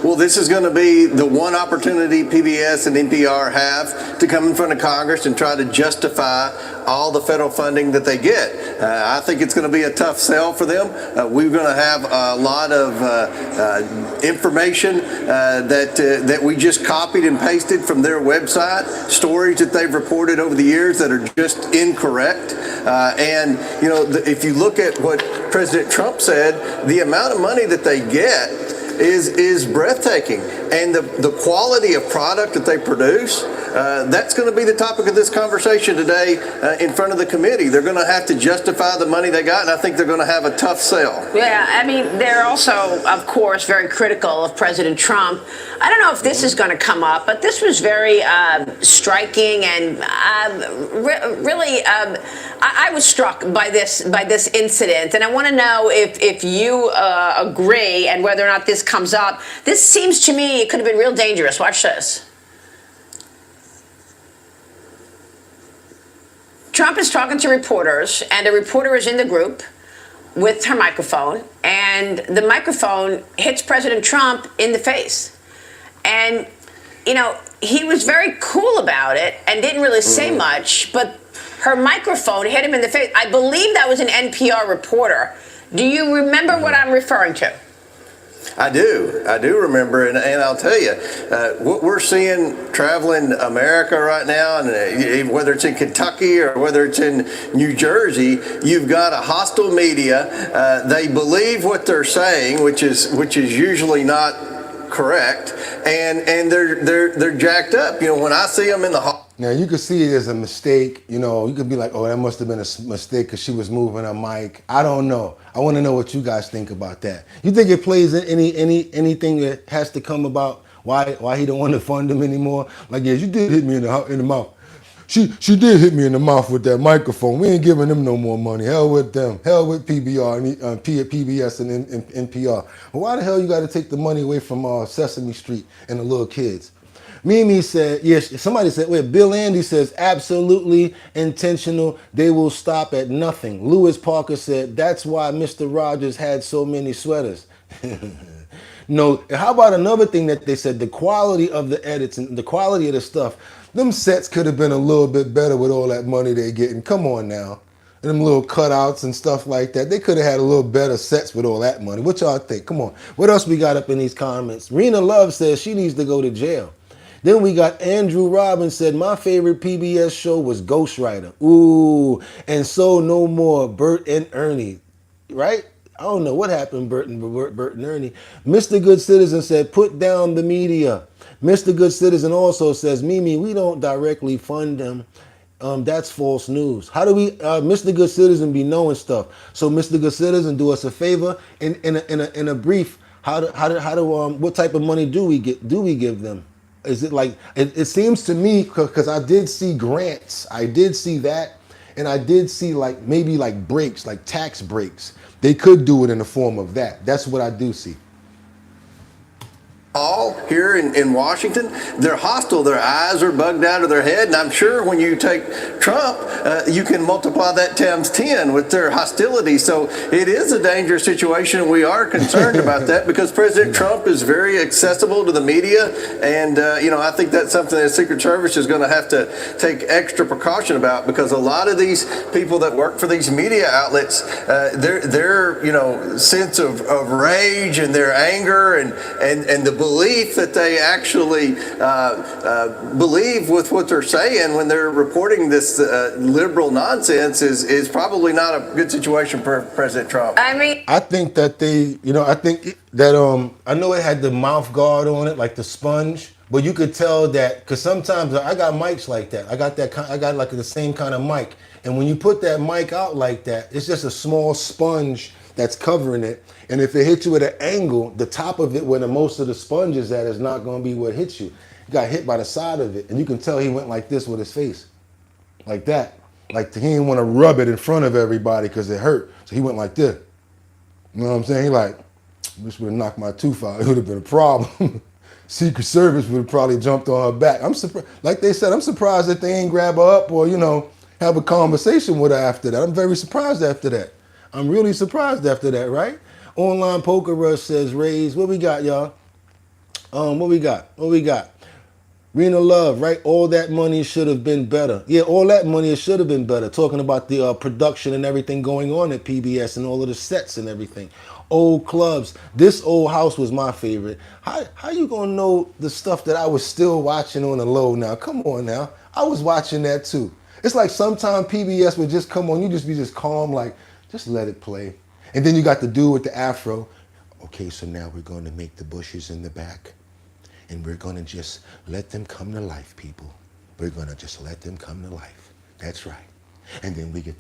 Well, this is going to be the one opportunity PBS and NPR have to come in front of Congress and try to justify all the federal funding that they get. I think it's going to be a tough sell for them. We're going to have a lot of information that we just copied and pasted from their website, stories that they've reported over the years that are just incorrect. And, you know, if you look at what President Trump said, the amount of money that they get is breathtaking, and the quality of product that they produce, that's going to be the topic of this conversation today in front of the committee. They're going to have to justify the money they got, and I think they're going to have a tough sell. Yeah, I mean, they're also, of course, very critical of President Trump. I don't know if this is going to come up, but this was very striking, and really, I was struck by this incident, and I want to know if you agree and whether or not this comes up. This seems to me it could have been real dangerous. Watch this. Trump is talking to reporters, and a reporter is in the group with her microphone, and the microphone hits President Trump in the face. And, you know, he was very cool about it and didn't really say much, but her microphone hit him in the face. I believe that was an NPR reporter. Do you remember what I'm referring to? I do remember, and I'll tell you, what we're seeing traveling America right now, and whether it's in Kentucky or whether it's in New Jersey, you've got a hostile media. They believe what they're saying, which is usually not correct, and they're jacked up. You know, when I see them in the now, you could see it as a mistake. You know, you could be like, oh, that must have been a mistake because she was moving her mic. I don't know. I want to know what you guys think about that. You think it plays anything that has to come about why he don't want to fund them anymore? Like, yes, you did hit me in the mouth. She did hit me in the mouth with that microphone. We ain't giving them no more money. Hell with them. Hell with PBR and PBS and NPR. But why the hell you got to take the money away from Sesame Street and the little kids? Mimi said, yes, somebody said, wait, Bill Andy says, absolutely intentional. They will stop at nothing. Lewis Parker said, that's why Mr. Rogers had so many sweaters. No, how about another thing that they said, the quality of the edits and the quality of the stuff. Them sets could have been a little bit better with all that money they're getting. Come on now. And them little cutouts and stuff like that. They could have had a little better sets with all that money. What y'all think? Come on. What else we got up in these comments? Rena Love says she needs to go to jail. Then we got Andrew Robbins said, my favorite PBS show was Ghostwriter. Ooh, and so no more, Bert and Ernie. Right? I don't know what happened, Bert and Ernie. Mr. Good Citizen said, put down the media. Mr. Good Citizen also says, Mimi, we don't directly fund them. That's false news. How do we, Mr. Good Citizen, be knowing stuff? So, Mr. Good Citizen, do us a favor in a brief. What type of money do we give them? Is it like, it seems to me, because I did see grants, I did see that, and I did see like maybe like breaks, like tax breaks. They could do it in the form of that. That's what I do see. all here in Washington. They're hostile. Their eyes are bugged out of their head. And I'm sure when you take Trump, you can multiply that times 10 with their hostility. So it is a dangerous situation. We are concerned about that because President Trump is very accessible to the media. And, I think that's something that the Secret Service is going to have to take extra precaution about because a lot of these people that work for these media outlets, their sense of rage and their anger and the belief that they actually believe with what they're saying when they're reporting this liberal nonsense is probably not a good situation for President Trump. I think that I know it had the mouth guard on it, like the sponge, but you could tell that because sometimes I got mics like that. I got like the same kind of mic, and when you put that mic out like that, it's just a small sponge that's covering it. And if it hits you at an angle, the top of it where most of the sponge is at is not going to be what hits you. He got hit by the side of it, and you can tell he went like this with his face, like that. Like he didn't want to rub it in front of everybody because it hurt, so he went like this. You know what I'm saying? He like, this would have knocked my tooth out. It would have been a problem. Secret Service would have probably jumped on her back. I'm surprised, like they said, I'm surprised that they ain't grab her up or have a conversation with her after that. I'm very surprised after that. I'm really surprised after that, right? Online Poker Rush says, Raise, what we got, y'all? What we got? Rena Love, right? All that money should have been better. Yeah, all that money should have been better. Talking about the production and everything going on at PBS and all of the sets and everything. Old clubs. This old house was my favorite. How you gonna know the stuff that I was still watching on the low now? Come on now. I was watching that too. It's like sometimes PBS would just come on, you just be just calm, like, just let it play. And then you got the dude with the afro. Okay, so now we're going to make the bushes in the back. And we're going to just let them come to life, people. We're going to just let them come to life. That's right. And then we get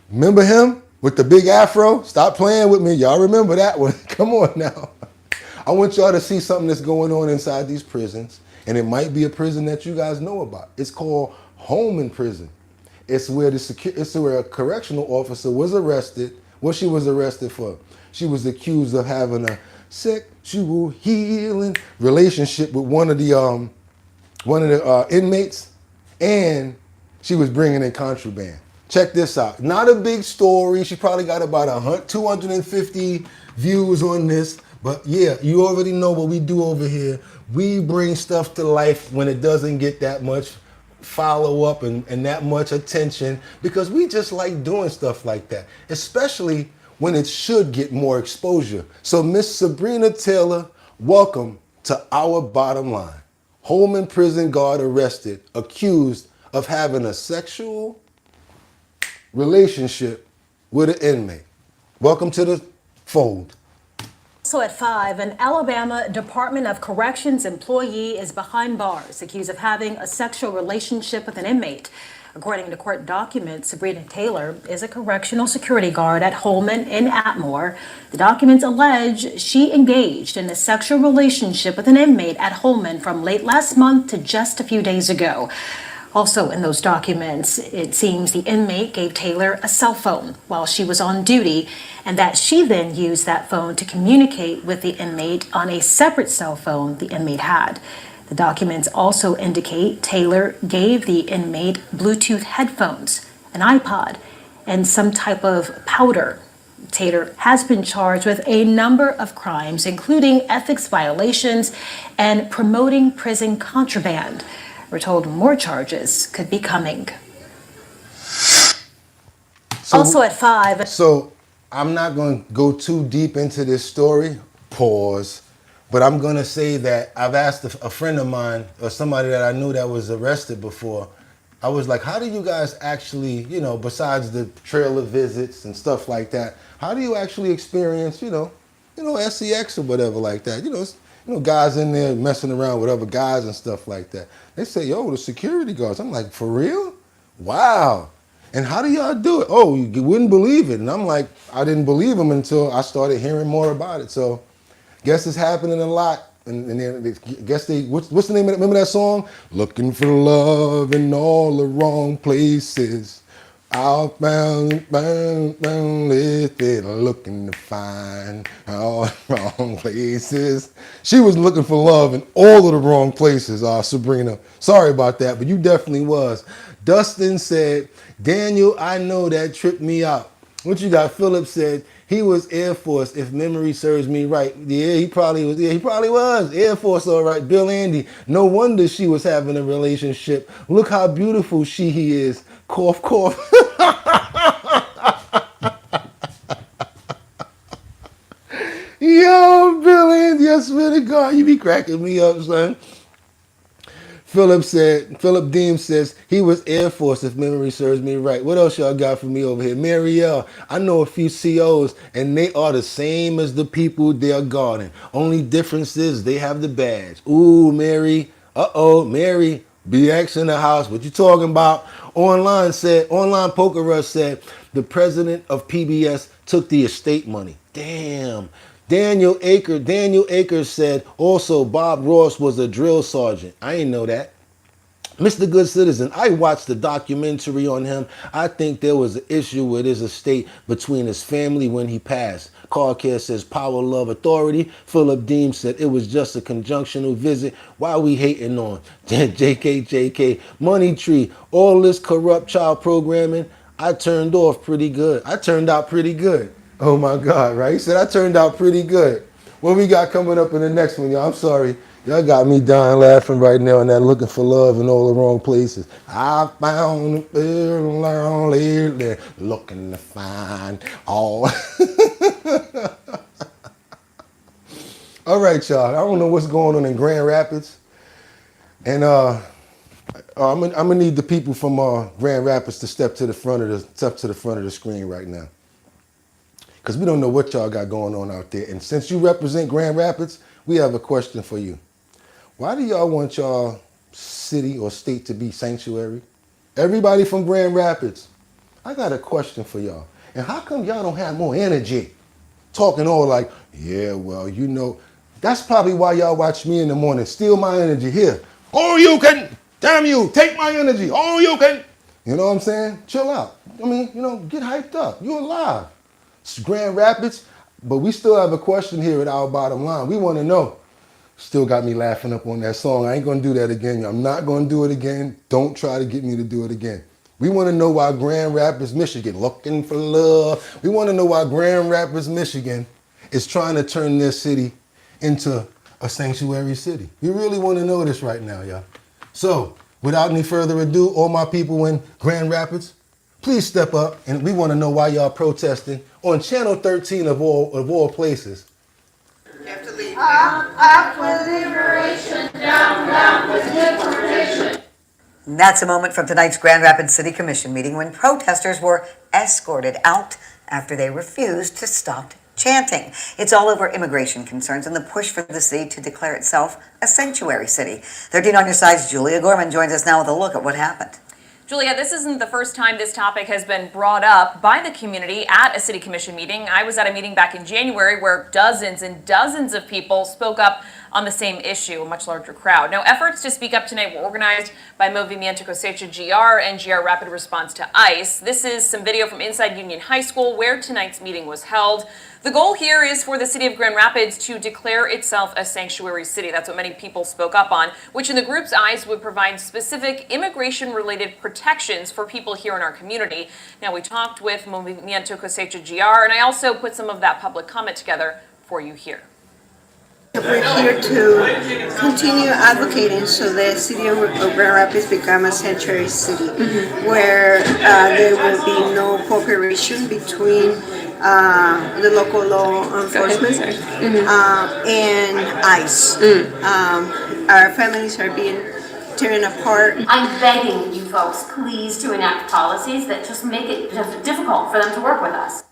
remember him with the big afro? Stop playing with me. Y'all remember that one. Come on now. I want y'all to see something that's going on inside these prisons. And it might be a prison that you guys know about. It's called Holman Prison. It's where a correctional officer was arrested. What she was arrested for? She was accused of having a sexual healing relationship with one of the inmates, and she was bringing in contraband. Check this out. Not a big story. She probably got about 250 views on this. But yeah, you already know what we do over here. We bring stuff to life when it doesn't get that much follow up and that much attention because we just like doing stuff like that, especially when it should get more exposure. So Miss Sabrina Taylor, welcome to our bottom line. Holman prison guard arrested, accused of having a sexual relationship with an inmate. Welcome to the fold. Also at 5, an Alabama Department of Corrections employee is behind bars, accused of having a sexual relationship with an inmate. According to court documents, Sabrina Taylor is a correctional security guard at Holman in Atmore. The documents allege she engaged in a sexual relationship with an inmate at Holman from late last month to just a few days ago. Also in those documents, it seems the inmate gave Taylor a cell phone while she was on duty, and that she then used that phone to communicate with the inmate on a separate cell phone the inmate had. The documents also indicate Taylor gave the inmate Bluetooth headphones, an iPod, and some type of powder. Taylor has been charged with a number of crimes, including ethics violations and promoting prison contraband. We're told more charges could be coming. Also at 5. So I'm not going to go too deep into this story, pause, but I'm going to say that I've asked a friend of mine or somebody that I knew that was arrested before. I was like, how do you guys actually, besides the trailer visits and stuff like that, how do you actually experience, SEX or whatever like that? Guys in there messing around with other guys and stuff like that. They say, yo, the security guards. I'm like, for real? Wow. And how do y'all do it? Oh, you wouldn't believe it. And I'm like, I didn't believe them until I started hearing more about it. So guess it's happening a lot. And then what's the name of it? Remember that song? Looking for love in all the wrong places. Outbound, listed, looking to find all the wrong places. She was looking for love in all of the wrong places, Sabrina. Sorry about that, but you definitely was. Dustin said, Daniel, I know that tripped me out. What you got? Philip said, he was Air Force, if memory serves me right. Yeah, he probably was. Yeah, he probably was. Air Force, all right. Bill Andy. No wonder she was having a relationship. Look how beautiful he is. Cough, cough. Yo, Bill Andy, I swear to God, you be cracking me up, son. Philip Deem says, he was Air Force, if memory serves me right. What else y'all got for me over here? Marielle, I know a few COs, and they are the same as the people they are guarding. Only difference is they have the badge. Ooh, Mary. Mary. BX in the house. What you talking about? Online Poker Rush said, the president of PBS took the estate money. Damn. Daniel Akers said, also Bob Ross was a drill sergeant. I didn't know that. Mr. Good Citizen, I watched the documentary on him. I think there was an issue with his estate between his family when he passed. Car Care says power, love, authority. Philip Deem said it was just a conjunctional visit. Why we hating on? JK, Money Tree, all this corrupt child programming, I turned out pretty good. Oh my God, right? He said I turned out pretty good. What we got coming up in the next one, y'all? I'm sorry. Y'all got me dying laughing right now and that looking for love in all the wrong places. I found a little lonely, looking to find all. All right, y'all. I don't know what's going on in Grand Rapids. And I'm gonna need the people from Grand Rapids to step to the front of the screen right now. Because we don't know what y'all got going on out there. And since you represent Grand Rapids, we have a question for you. Why do y'all want y'all city or state to be sanctuary? Everybody from Grand Rapids, I got a question for y'all. And how come y'all don't have more energy? Talking all like, yeah, well, you know, that's probably why y'all watch me in the morning. Steal my energy here. Oh, you can, damn you, take my energy. Oh, you can. You know what I'm saying? Chill out. I mean, you know, get hyped up. You're alive. Grand Rapids, but we still have a question here at Our Bottom Line. We want to know. Still got me laughing up on that song. I ain't going to do that again. I'm not going to do it again. Don't try to get me to do it again. We want to know why Grand Rapids, Michigan, looking for love. We want to know why Grand Rapids, Michigan is trying to turn this city into a sanctuary city. We really want to know this right now, y'all. So, without any further ado, all my people in Grand Rapids, please step up, and we want to know why y'all protesting on Channel 13 of all places. You have to leave. Up with liberation, down with deportation. That's a moment from tonight's Grand Rapids City Commission meeting when protesters were escorted out after they refused to stop chanting. It's all over immigration concerns and the push for the city to declare itself a sanctuary city. 13 on your side's Julia Gorman joins us now with a look at what happened. Julia, this isn't the first time this topic has been brought up by the community at a city commission meeting. I was at a meeting back in January where dozens and dozens of people spoke up on the same issue, a much larger crowd. Now, efforts to speak up tonight were organized by Movimiento Cosecha GR and GR Rapid Response to ICE. This is some video from inside Union High School where tonight's meeting was held. The goal here is for the city of Grand Rapids to declare itself a sanctuary city. That's what many people spoke up on, which in the group's eyes would provide specific immigration-related protections for people here in our community. Now, we talked with Movimiento Cosecha GR, and I also put some of that public comment together for you here. We're here to continue advocating so the city of Grand Rapids become a sanctuary city, where there will be no cooperation between the local law enforcement and ICE. Our families are being torn apart. I'm begging you folks, please, to enact policies that just make it difficult for them to work with us.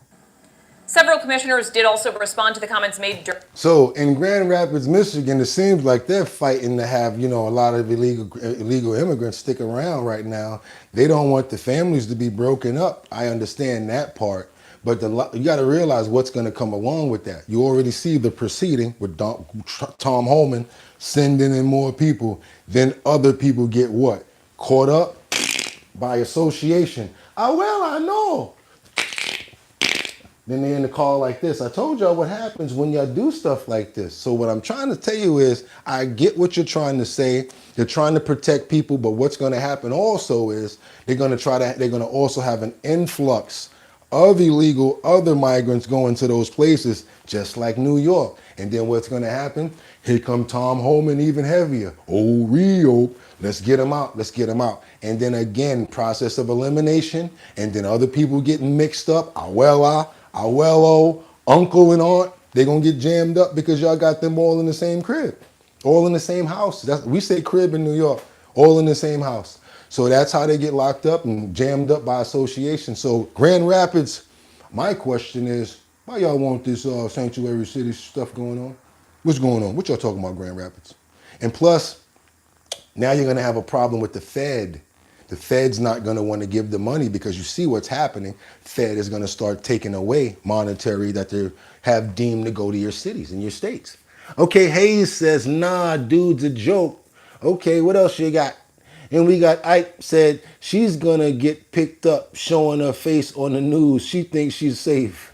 Several commissioners did also respond to the comments made during. So in Grand Rapids, Michigan, it seems like they're fighting to have, you know, a lot of illegal immigrants stick around right now. They don't want the families to be broken up. I understand that part. But you got to realize what's going to come along with that. You already see the proceeding with Tom Holman sending in more people. Then other people get what? Caught up by association. Well, I know. Then they in the call like this. I told y'all what happens when y'all do stuff like this. So what I'm trying to tell you is, I get what you're trying to say. You're trying to protect people, but what's going to happen also is they're going to also have an influx of illegal other migrants going to those places, just like New York. And then what's going to happen? Here come Tom Homan even heavier. Oh, Rio, let's get him out. Let's get him out. And then again, process of elimination. And then other people getting mixed up. Abuelo, uncle and aunt, they're going to get jammed up because y'all got them all in the same crib. All in the same house. We say crib in New York. All in the same house. So that's how they get locked up and jammed up by association. So Grand Rapids, my question is, why y'all want this sanctuary city stuff going on? What's going on? What y'all talking about, Grand Rapids? And plus, now you're going to have a problem with the Fed. The Fed's not going to want to give the money because you see what's happening. Fed is going to start taking away monetary that they have deemed to go to your cities and your states. Okay, Hayes says, nah, dude's a joke. Okay, what else you got? And we got Ike said, she's going to get picked up showing her face on the news. She thinks she's safe.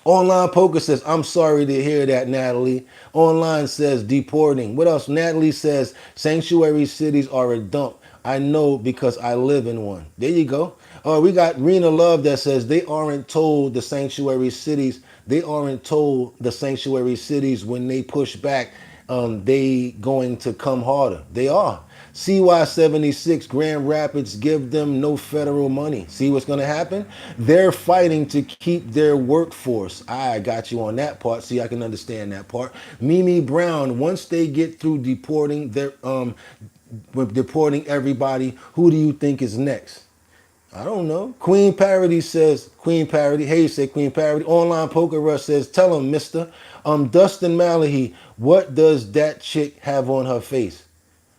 Online Poker says, I'm sorry to hear that, Natalie. Online says, deporting. What else? Natalie says, sanctuary cities are a dump. I know because I live in one. There you go. We got Rena Love that says, they aren't told the sanctuary cities when they push back, they going to come harder. They are. CY76, Grand Rapids, give them no federal money. See what's going to happen? They're fighting to keep their workforce. I got you on that part. See, I can understand that part. Mimi Brown, once they get through deporting everybody, who do you think is next? I don't know. Queen Parody says, Queen Parody. Hayes said Queen Parody. Online Poker Rush says, tell him, mister. Dustin Malahy, what does that chick have on her face?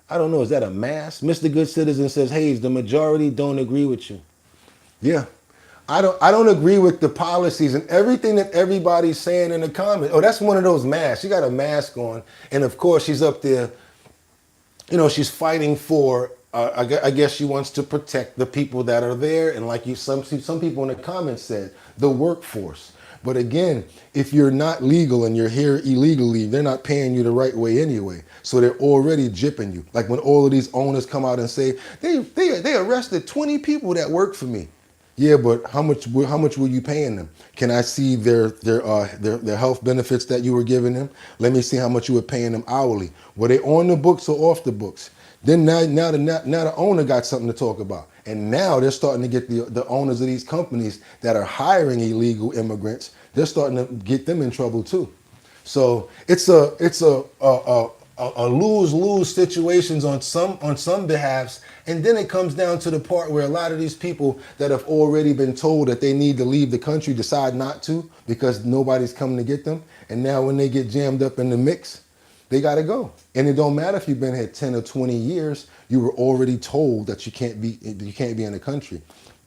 I don't know. Is that a mask? Mr. Good Citizen says, Hayes, the majority don't agree with you. Yeah. I don't agree with the policies and everything that everybody's saying in the comments. Oh, that's one of those masks. She got a mask on. And of course, she's up there, she's fighting for, I guess she wants to protect the people that are there. And like some people in the comments said, the workforce. But again, if you're not legal and you're here illegally, they're not paying you the right way anyway. So they're already gypping you. Like when all of these owners come out and say, they arrested 20 people that work for me. Yeah, but how much were you paying them? Can I see their health benefits that you were giving them? Let me see how much you were paying them hourly. Were they on the books or off the books? Then now the owner got something to talk about. And now they're starting to get the owners of these companies that are hiring illegal immigrants, they're starting to get them in trouble too. So it's a lose-lose situations on some behalves. And then it comes down to the part where a lot of these people that have already been told that they need to leave the country decide not to because nobody's coming to get them. And now when they get jammed up in the mix, they got to go. And it don't matter if you've been here 10 or 20 years, you were already told that you can't be in the country.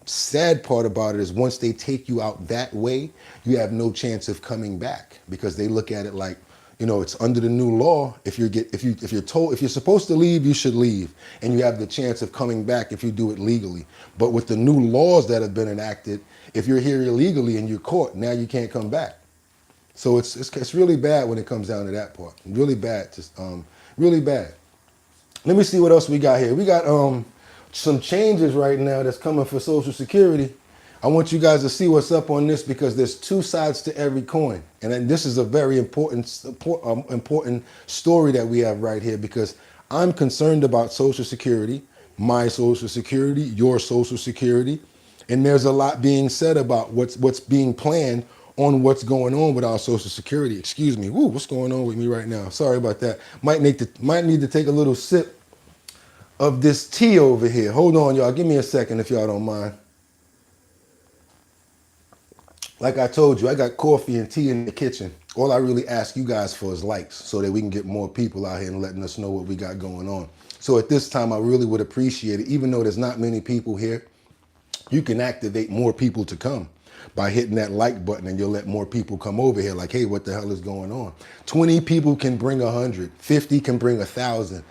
Sad part about it is once they take you out that way, you have no chance of coming back because they look at it like, it's under the new law. If you're supposed to leave, you should leave. And you have the chance of coming back if you do it legally. But with the new laws that have been enacted, if you're here illegally and you're caught, now you can't come back. So it's really bad when it comes down to that part. Really bad, really bad. Let me see what else we got here. We got some changes right now that's coming for Social Security. I want you guys to see what's up on this because there's two sides to every coin. And this is a very important story that we have right here because I'm concerned about Social Security, my Social Security, your Social Security. And there's a lot being said about what's being planned on what's going on with our Social Security. Excuse me. Woo, what's going on with me right now? Sorry about that. Might need to take a little sip of this tea over here. Hold on, y'all. Give me a second if y'all don't mind. Like I told you, I got coffee and tea in the kitchen. All I really ask you guys for is likes so that we can get more people out here and letting us know what we got going on. So at this time, I really would appreciate it. Even though there's not many people here, you can activate more people to come. by hitting that like button, and you'll let more people come over here like, hey, what the hell is going on? 20 people can bring 100, 50 can bring 1,000.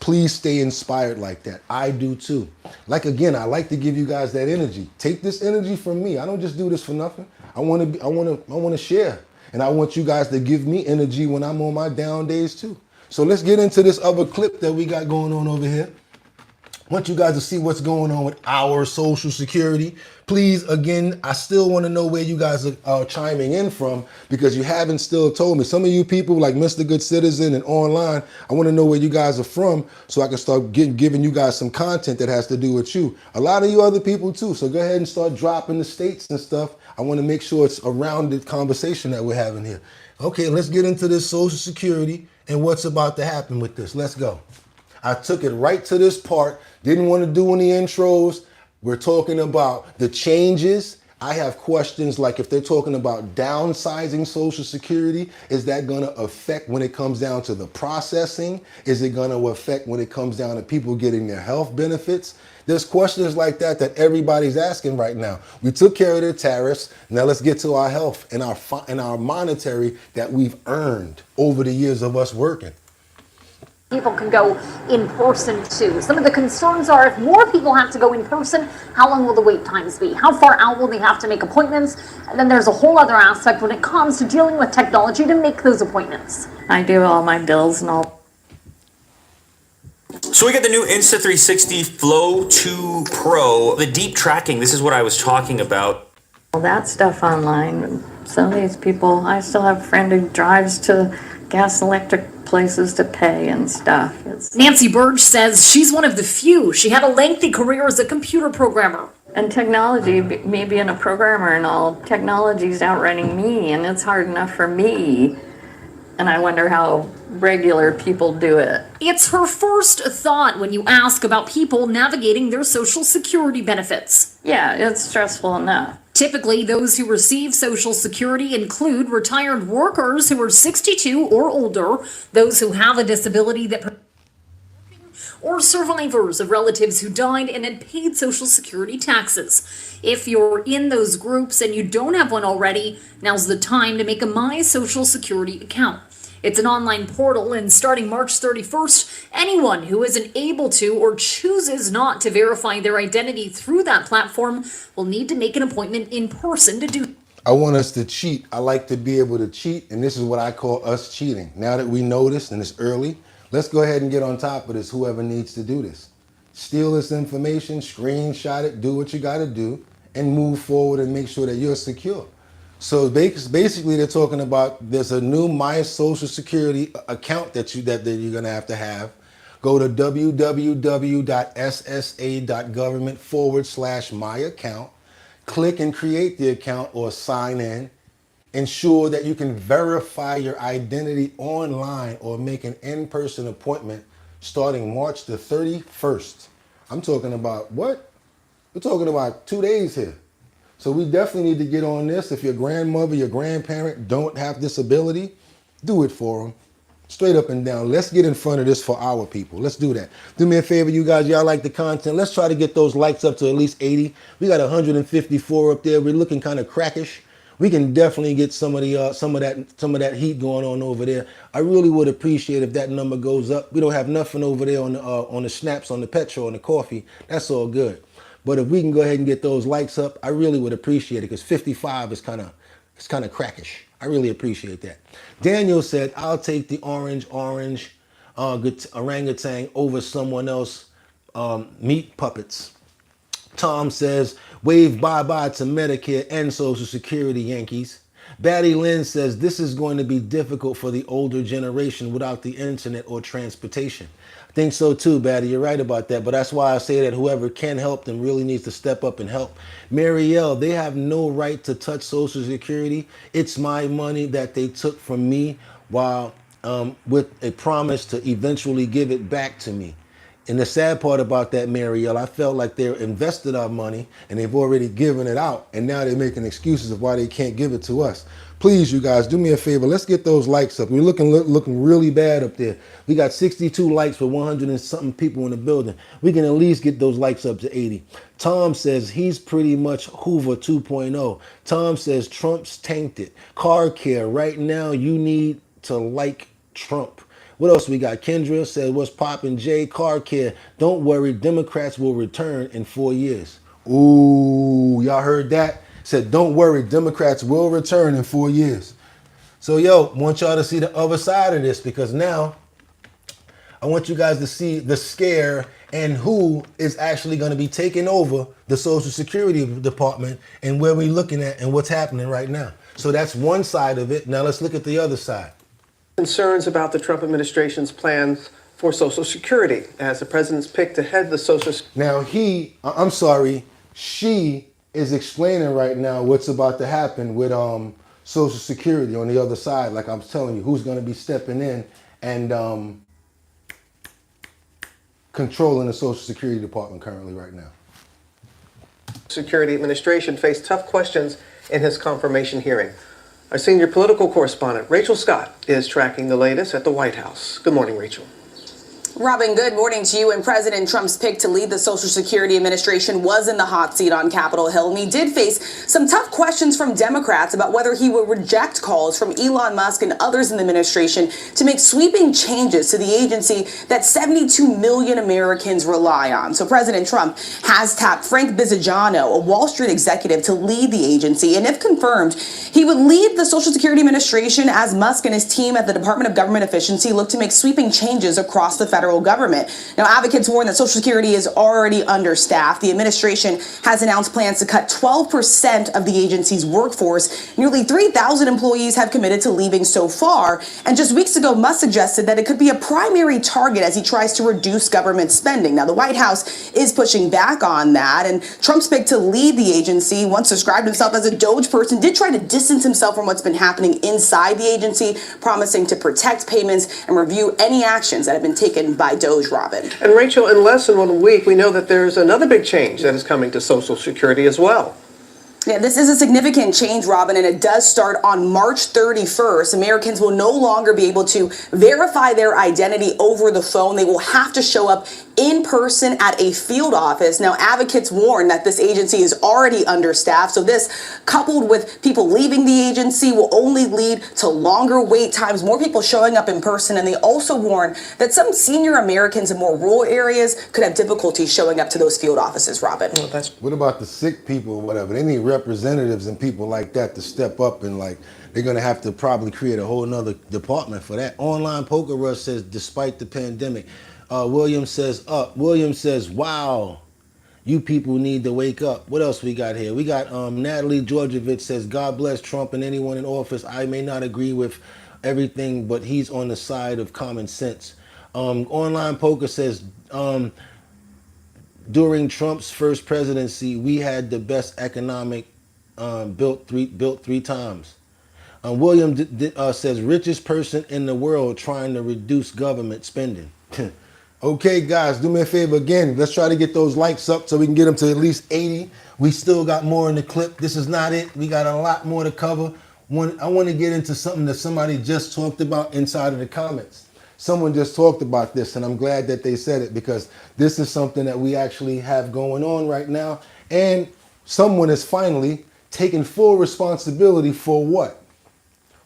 Please stay inspired like that. I do too. Like, again, I like to give you guys that energy. Take this energy from me. I don't just do this for nothing. I want to share. And I want you guys to give me energy when I'm on my down days too. So let's get into this other clip that we got going on over here. I want you guys to see what's going on with our Social Security. Please, again, I still want to know where you guys are chiming in from, because you haven't still told me. Some of you people like Mr. Good Citizen and online, I want to know where you guys are from so I can start giving you guys some content that has to do with you. A lot of you other people too, so go ahead and start dropping the states and stuff. I want to make sure it's a rounded conversation that we're having here. Okay, let's get into this Social Security and what's about to happen with this. Let's go. I took it right to this part. Didn't want to do any intros. We're talking about the changes. I have questions like, if they're talking about downsizing Social Security, is that going to affect when it comes down to the processing? Is it going to affect when it comes down to people getting their health benefits? There's questions like that everybody's asking right now. We took care of the tariffs. Now let's get to our health and our monetary that we've earned over the years of us working. People can go in person too. Some of the concerns are, if more people have to go in person, how long will the wait times be? How far out will they have to make appointments? And then there's a whole other aspect when it comes to dealing with technology to make those appointments. I do all my bills and all. So we got the new Insta360 Flow 2 Pro, the deep tracking. This is what I was talking about. All that stuff online. Some of these people, I still have a friend who drives to gas electric places to pay and stuff. Nancy Burge says she's one of the few. She had a lengthy career as a computer programmer. And technology, me being a programmer and all, technology's outrunning me, and it's hard enough for me. And I wonder how regular people do it. It's her first thought when you ask about people navigating their Social Security benefits. Yeah, it's stressful enough. Typically, those who receive Social Security include retired workers who are 62 or older, those who have a disability that or survivors of relatives who died and had paid Social Security taxes. If you're in those groups and you don't have one already, now's the time to make a My Social Security account. It's an online portal, and starting March 31st, anyone who isn't able to or chooses not to verify their identity through that platform will need to make an appointment in person to do. I want us to cheat. I like to be able to cheat, and this is what I call us cheating. Now that we know this and it's early, let's go ahead and get on top of this, whoever needs to do this. Steal this information, screenshot it, do what you got to do, and move forward and make sure that you're secure. So basically, they're talking about there's a new My Social Security account that you're going to have. Go to www.ssa.government/my account. Click and create the account or sign in. Ensure that you can verify your identity online or make an in-person appointment starting March the 31st. I'm talking about what? We're talking about 2 days here. So we definitely need to get on this. If your grandmother, your grandparent don't have this ability, do it for them. Straight up and down. Let's get in front of this for our people. Let's do that. Do me a favor, you guys. Y'all like the content. Let's try to get those likes up to at least 80. We got 154 up there. We're looking kind of crackish. We can definitely get some of that heat going on over there. I really would appreciate if that number goes up. We don't have nothing over there on the snaps, on the petrol, on the coffee. That's all good. But if we can go ahead and get those likes up, I really would appreciate it, because 55 is kind of crackish. I really appreciate that. Daniel said, I'll take the orange orangutan over someone else meat puppets. Tom says, wave bye-bye to Medicare and Social Security, Yankees. Batty Lynn says, this is going to be difficult for the older generation without the internet or transportation. I think so too, Batty. You're right about that. But that's why I say that whoever can help them really needs to step up and help. Marielle, they have no right to touch Social Security. It's my money that they took from me while with a promise to eventually give it back to me. And the sad part about that, Marielle, I felt like they invested our money and they've already given it out. And now they're making excuses of why they can't give it to us. Please, you guys, do me a favor. Let's get those likes up. We're looking really bad up there. We got 62 likes for 100 and something people in the building. We can at least get those likes up to 80. Tom says he's pretty much Hoover 2.0. Tom says Trump's tanked it. Car care, right now you need to like Trump. What else we got? Kendra said, what's poppin'? Jay, car care. Don't worry, Democrats will return in 4 years. Ooh, y'all heard that? Said, don't worry, Democrats will return in 4 years. So, yo, want y'all to see the other side of this, because now I want you guys to see the scare and who is actually going to be taking over the Social Security Department and where we're looking at and what's happening right now. So that's one side of it. Now let's look at the other side. Concerns about the Trump administration's plans for Social Security as the president's pick to head the Social Security. Now she is explaining right now what's about to happen with Social Security on the other side. Like I'm telling you, who's going to be stepping in and controlling the Social Security Department currently right now. Security Administration faced tough questions in his confirmation hearing. Our senior political correspondent, Rachel Scott, is tracking the latest at the White House. Good morning, Rachel. Robin, good morning to you. And President Trump's pick to lead the Social Security Administration was in the hot seat on Capitol Hill, and he did face some tough questions from Democrats about whether he would reject calls from Elon Musk and others in the administration to make sweeping changes to the agency that 72 million Americans rely on. So President Trump has tapped Frank Bisognano, a Wall Street executive, to lead the agency. And if confirmed, he would lead the Social Security Administration as Musk and his team at the Department of Government Efficiency look to make sweeping changes across the federal government. Now, advocates warn that Social Security is already understaffed. The administration has announced plans to cut 12% of the agency's workforce. Nearly 3,000 employees have committed to leaving so far. And just weeks ago, Musk suggested that it could be a primary target as he tries to reduce government spending. Now, the White House is pushing back on that. And Trump's pick to lead the agency, once described himself as a Doge person, did try to distance himself from what's been happening inside the agency, promising to protect payments and review any actions that have been taken by Doge. Robin. And Rachel, in less than 1 week, we know that there's another big change that is coming to Social Security as well. Yeah, this is a significant change, Robin, and it does start on March 31st. Americans will no longer be able to verify their identity over the phone. They will have to show up in person at a field office. Now, advocates warn that this agency is already understaffed. So this, coupled with people leaving the agency, will only lead to longer wait times, more people showing up in person. And they also warn that some senior Americans in more rural areas could have difficulty showing up to those field offices, Robin. What about the sick people or whatever? They need representatives and people like that to step up, and like they're going to have to probably create a whole nother department for that. Online Poker Rush says, despite the pandemic, William says, wow, you people need to wake up. What else we got here? We got Natalie Georgievich says, God bless Trump and anyone in office. I may not agree with everything, but he's on the side of common sense. Online Poker says, during Trump's first presidency, we had the best economic built three times. William says, richest person in the world trying to reduce government spending. Okay, guys, do me a favor again. Let's try to get those likes up so we can get them to at least 80. We still got more in the clip. This is not it. We got a lot more to cover. I want to get into something that somebody just talked about inside of the comments. Someone just talked about this, and I'm glad that they said it, because this is something that we actually have going on right now. And someone is finally taking full responsibility for what?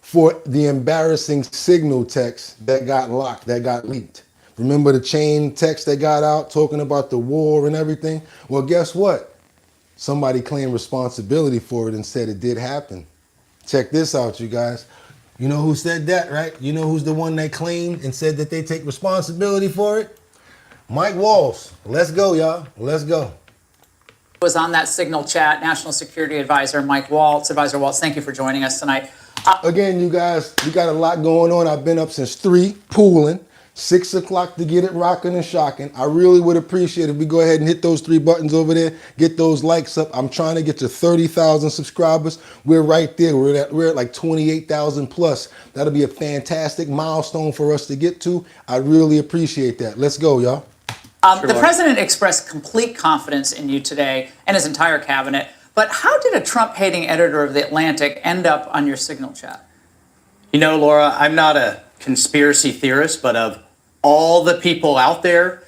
For the embarrassing signal text that got locked, that got leaked. Remember the chain text that got out talking about the war and everything? Well, guess what? Somebody claimed responsibility for it and said it did happen. Check this out, you guys. You know who said that, right? You know who's the one that claimed and said that they take responsibility for it? Mike Waltz. Let's go, y'all. Let's go. Was on that Signal chat, National Security Advisor Mike Waltz. Advisor Waltz, thank you for joining us tonight. Again, you guys, we got a lot going on. I've been up since 3, pooling. 6 o'clock to get it rocking and shocking. I really would appreciate it if we go ahead and hit those 3 buttons over there, get those likes up. I'm trying to get to 30,000 subscribers. We're right there. We're at like 28,000 plus. That'll be a fantastic milestone for us to get to. I really appreciate that. Let's go, y'all. The president expressed complete confidence in you today and his entire cabinet. But how did a Trump-hating editor of The Atlantic end up on your Signal chat? You know, Laura, I'm not a conspiracy theorist, but of all the people out there,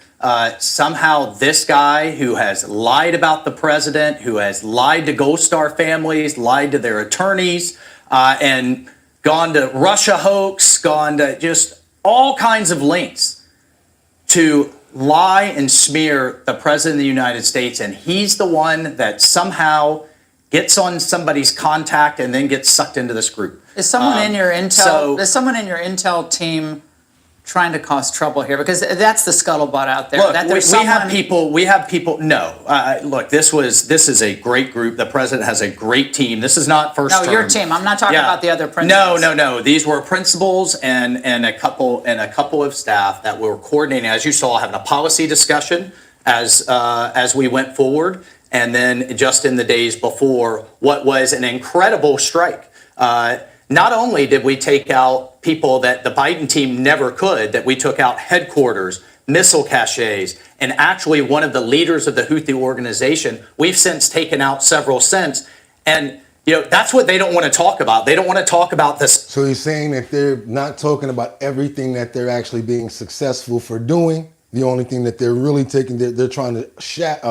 somehow this guy who has lied about the president, who has lied to Gold Star families, lied to their attorneys, and gone to Russia hoax, gone to just all kinds of lengths to lie and smear the president of the United States, and he's the one that somehow gets on somebody's contact and then gets sucked into this group. Is someone in your intel? Is someone in your intel team trying to cause trouble here? Because that's the scuttlebutt out there. Look, that we have people. No, look, this is a great group. The president has a great team. This is not first term. No, your team. I'm not talking about the other principals. No. These were principals and a couple of staff that were coordinating, as you saw, having a policy discussion as we went forward, and then just in the days before what was an incredible strike. Not only did we take out people that the Biden team never could, that we took out headquarters, missile caches, and actually one of the leaders of the Houthi organization, we've since taken out several since. And, you know, that's what they don't want to talk about. They don't want to talk about this. So he's saying that they're not talking about everything that they're actually being successful for doing. The only thing that they're really taking, they're trying to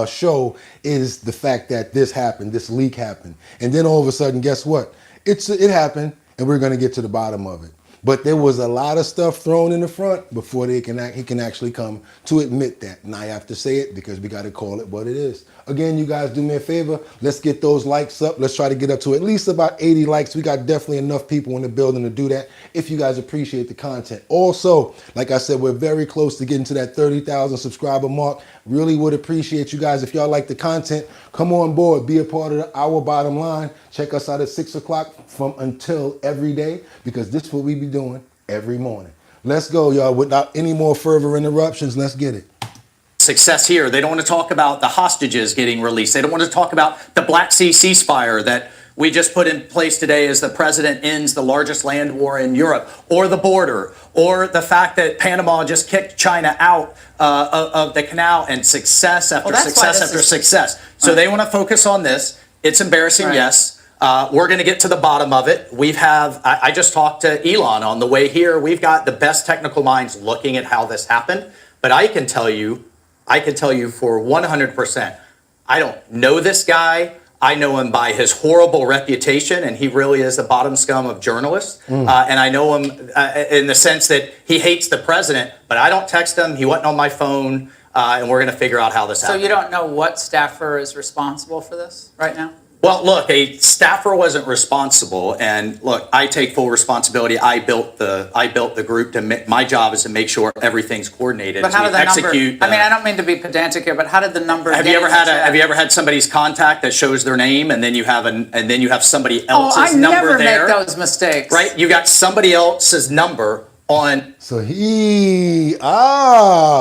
show is the fact that this happened, this leak happened. And then all of a sudden, guess what? It happened. And we're going to get to the bottom of it. But there was a lot of stuff thrown in the front before he can actually come to admit that. And I have to say it because we got to call it what it is. Again, you guys do me a favor. Let's get those likes up. Let's try to get up to at least about 80 likes. We got definitely enough people in the building to do that if you guys appreciate the content. Also, like I said, we're very close to getting to that 30,000 subscriber mark. Really would appreciate you guys. If y'all like the content, come on board. Be a part of our bottom line. Check us out at 6 o'clock from until every day because this is what we be doing every morning. Let's go, y'all. Without any more further interruptions, let's get it. Success here. They don't want to talk about the hostages getting released. They don't want to talk about the Black Sea ceasefire that we just put in place today as the president ends the largest land war in Europe, or the border, or the fact that Panama just kicked China out of the canal, and success after success after success. So they want to focus on this. It's embarrassing, yes. We're going to get to the bottom of it. I just talked to Elon on the way here. We've got the best technical minds looking at how this happened. But I can tell you for 100%, I don't know this guy. I know him by his horrible reputation, and he really is the bottom scum of journalists. And I know him in the sense that he hates the president, but I don't text him. He wasn't on my phone, and we're going to figure out how this happened. So you don't know what staffer is responsible for this right now? Well, look, a staffer wasn't responsible, and look, I take full responsibility. I built the group. My job is to make sure everything's coordinated. But how did the execute. number? I mean, I don't mean to be pedantic here, but how did the number? Have you ever had somebody's contact that shows their name, and then you have somebody else's number there? I never make those mistakes. Right? You got somebody else's number on. So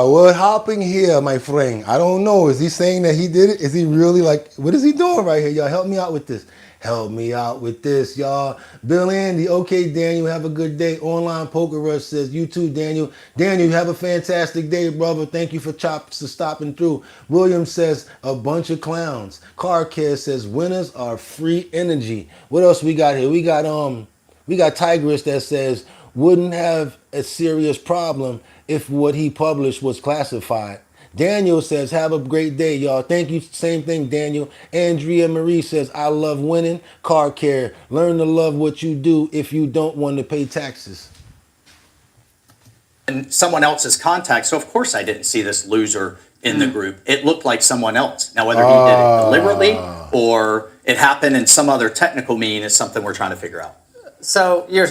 what happened here, my friend? I don't know. Is he saying that he did it? Is he really what is he doing right here? Y'all help me out with this. Help me out with this, y'all. Bill Andy, okay, Daniel, have a good day. Online Poker Rush says, you too, Daniel. Daniel, have a fantastic day, brother. Thank you for stopping through. William says, a bunch of clowns. Car Care says, winners are free energy. What else we got here? We got Tigress that says, wouldn't have a serious problem if what he published was classified. Daniel says, have a great day, y'all. Thank you. Same thing, Daniel. Andrea Marie says, I love winning. Car Care, learn to love what you do if you don't want to pay taxes. And someone else's contact. So, of course, I didn't see this loser in the group. It looked like someone else. Now, whether he did it deliberately or it happened in some other technical mean is something we're trying to figure out. So your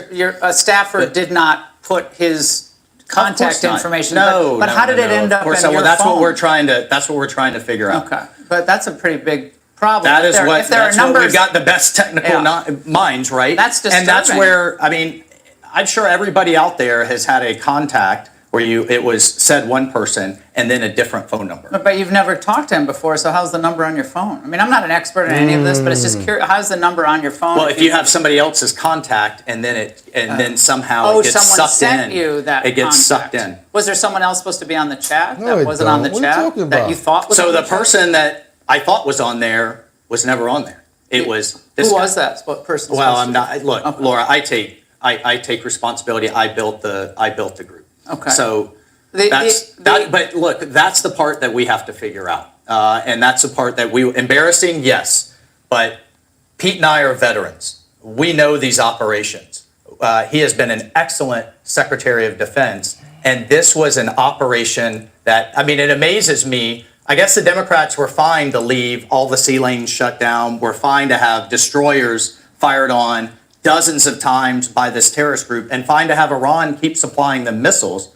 staffer did not put his contact information. No, but how did it end up in your phone? Well, that's what we're trying to figure out. Okay, but that's a pretty big problem. That's what we've got the best technical minds, right? That's disturbing. And that's where I'm sure everybody out there has had a contact where it was said one person and then a different phone number. But you've never talked to him before, so how's the number on your phone? I mean, I'm not an expert in any of this, but it's just curious. How's the number on your phone? Well, if you have somebody else's contact and then somehow it gets someone sucked sent in, you that it gets contact. sucked in. Was there someone else supposed to be on the chat No, that it wasn't on the don't. What are you chat talking that about? you thought was So on the the chat? person that I thought was on there was never on there. It was this Who guy. was that? What person? Well, I'm not. Look, Laura, I take responsibility. I built the group. Okay. So but look, that's the part that we have to figure out, and that's the part that embarrassing, yes, but Pete and I are veterans. We know these operations. He has been an excellent Secretary of Defense, and this was an operation that, I mean, it amazes me. I guess the Democrats were fine to leave all the sea lanes shut down. We're fine to have destroyers fired on dozens of times by this terrorist group, and fine to have Iran keep supplying them missiles.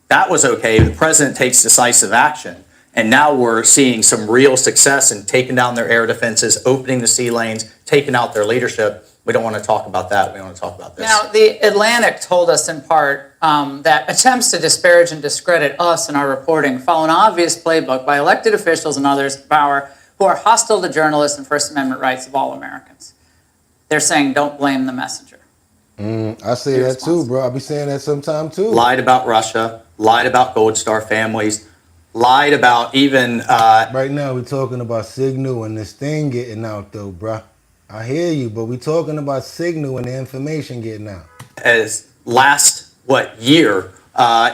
That was okay. The president takes decisive action. And now we're seeing some real success in taking down their air defenses, opening the sea lanes, taking out their leadership. We don't want to talk about that. We want to talk about this. Now, the Atlantic told us in part that attempts to disparage and discredit us in our reporting follow an obvious playbook by elected officials and others in power who are hostile to journalists and First Amendment rights of all Americans. They're saying don't blame the messenger. I say that too, bro. I be saying that sometime too. Lied about Russia, lied about Gold Star families, lied about even... Right now we're talking about Signal and this thing getting out though, bro. I hear you, but we're talking about Signal and the information getting out. As last, year,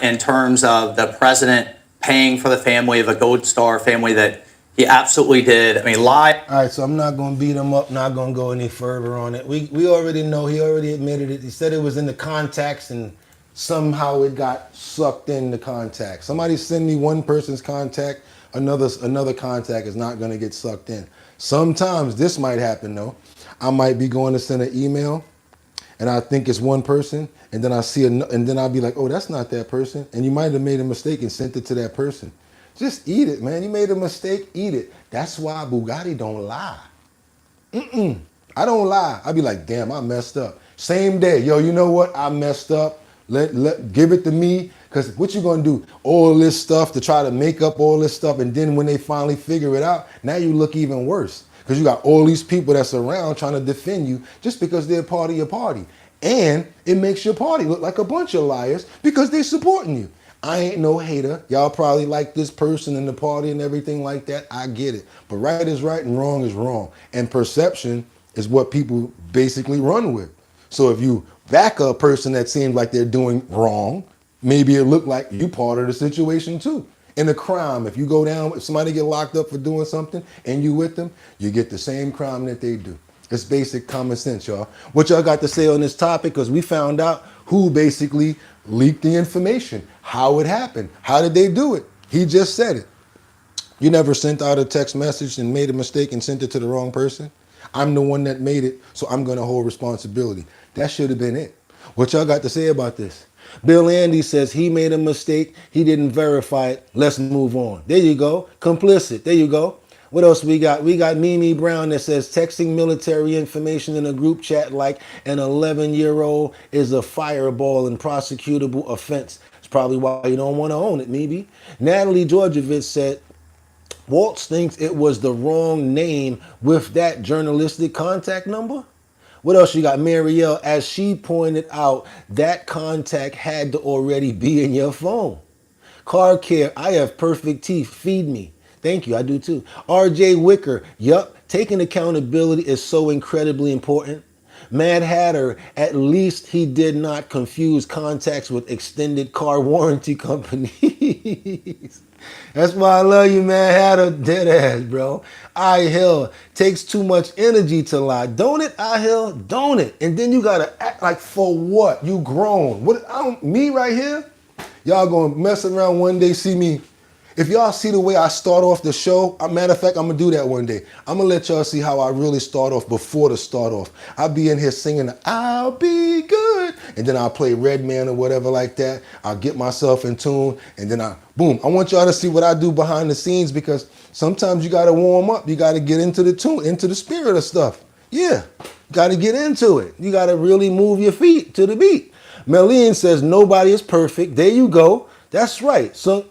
in terms of the president paying for the family of a Gold Star family that he absolutely did. I mean, lie. All right, so I'm not going to beat him up, not going to go any further on it. We already know, he already admitted it. He said it was in the contacts and somehow it got sucked in the contact. Somebody send me one person's contact, another contact is not going to get sucked in. Sometimes this might happen though. I might be going to send an email and I think it's one person and then I see and then I'll be like, oh, that's not that person. And you might have made a mistake and sent it to that person. Just eat it, man. You made a mistake, eat it. That's why Bugatti don't lie. I don't lie. I be like, damn, I messed up. Same day, yo, you know what? I messed up. Give it to me. Because what you gonna do? All this stuff to try to make up all this stuff, and then when they finally figure it out, now you look even worse. Because you got all these people that's around trying to defend you just because they're part of your party. And it makes your party look like a bunch of liars because they're supporting you. I ain't no hater. Y'all probably like this person in the party and everything like that. I get it. But right is right and wrong is wrong. And perception is what people basically run with. So if you back a person that seems like they're doing wrong, maybe it look like you part of the situation too. In a crime, if you go down, if somebody get locked up for doing something and you with them, you get the same crime that they do. It's basic common sense, y'all. What y'all got to say on this topic? Because we found out who basically leaked the information, how it happened, how did they do it? He just said it. You never sent out a text message and made a mistake and sent it to the wrong person? I'm the one that made it, so I'm going to hold responsibility. That should have been it. What y'all got to say about this? Bill Andy says he made a mistake. He didn't verify it. Let's move on. There you go. Complicit. There you go. What else we got? We got Mimi Brown that says texting military information in a group chat like an 11-year-old is a fireball and prosecutable offense. It's probably why you don't want to own it, maybe. Natalie Georgievich said, Waltz thinks it was the wrong name with that journalistic contact number. What else you got? Marielle, as she pointed out, that contact had to already be in your phone. Car Care, I have perfect teeth, feed me. Thank you, I do too. RJ Wicker, yup, taking accountability is so incredibly important. Mad Hatter, at least he did not confuse contacts with extended car warranty companies. That's why I love you, Mad Hatter, dead ass, bro. I Hill, takes too much energy to lie. Don't it, I Hill? Don't it? And then you gotta act like for what? You grown. What? Me right here? Y'all gonna mess around one day, see me. If y'all see the way I start off the show, matter of fact, I'm gonna do that one day. I'm gonna let y'all see how I really start off before the start off. I'll be in here singing, I'll be good. And then I'll play Redman or whatever like that. I'll get myself in tune and then boom. I want y'all to see what I do behind the scenes because sometimes you gotta warm up. You gotta get into the tune, into the spirit of stuff. Yeah, you gotta get into it. You gotta really move your feet to the beat. Melene says, nobody is perfect. There you go. That's right. So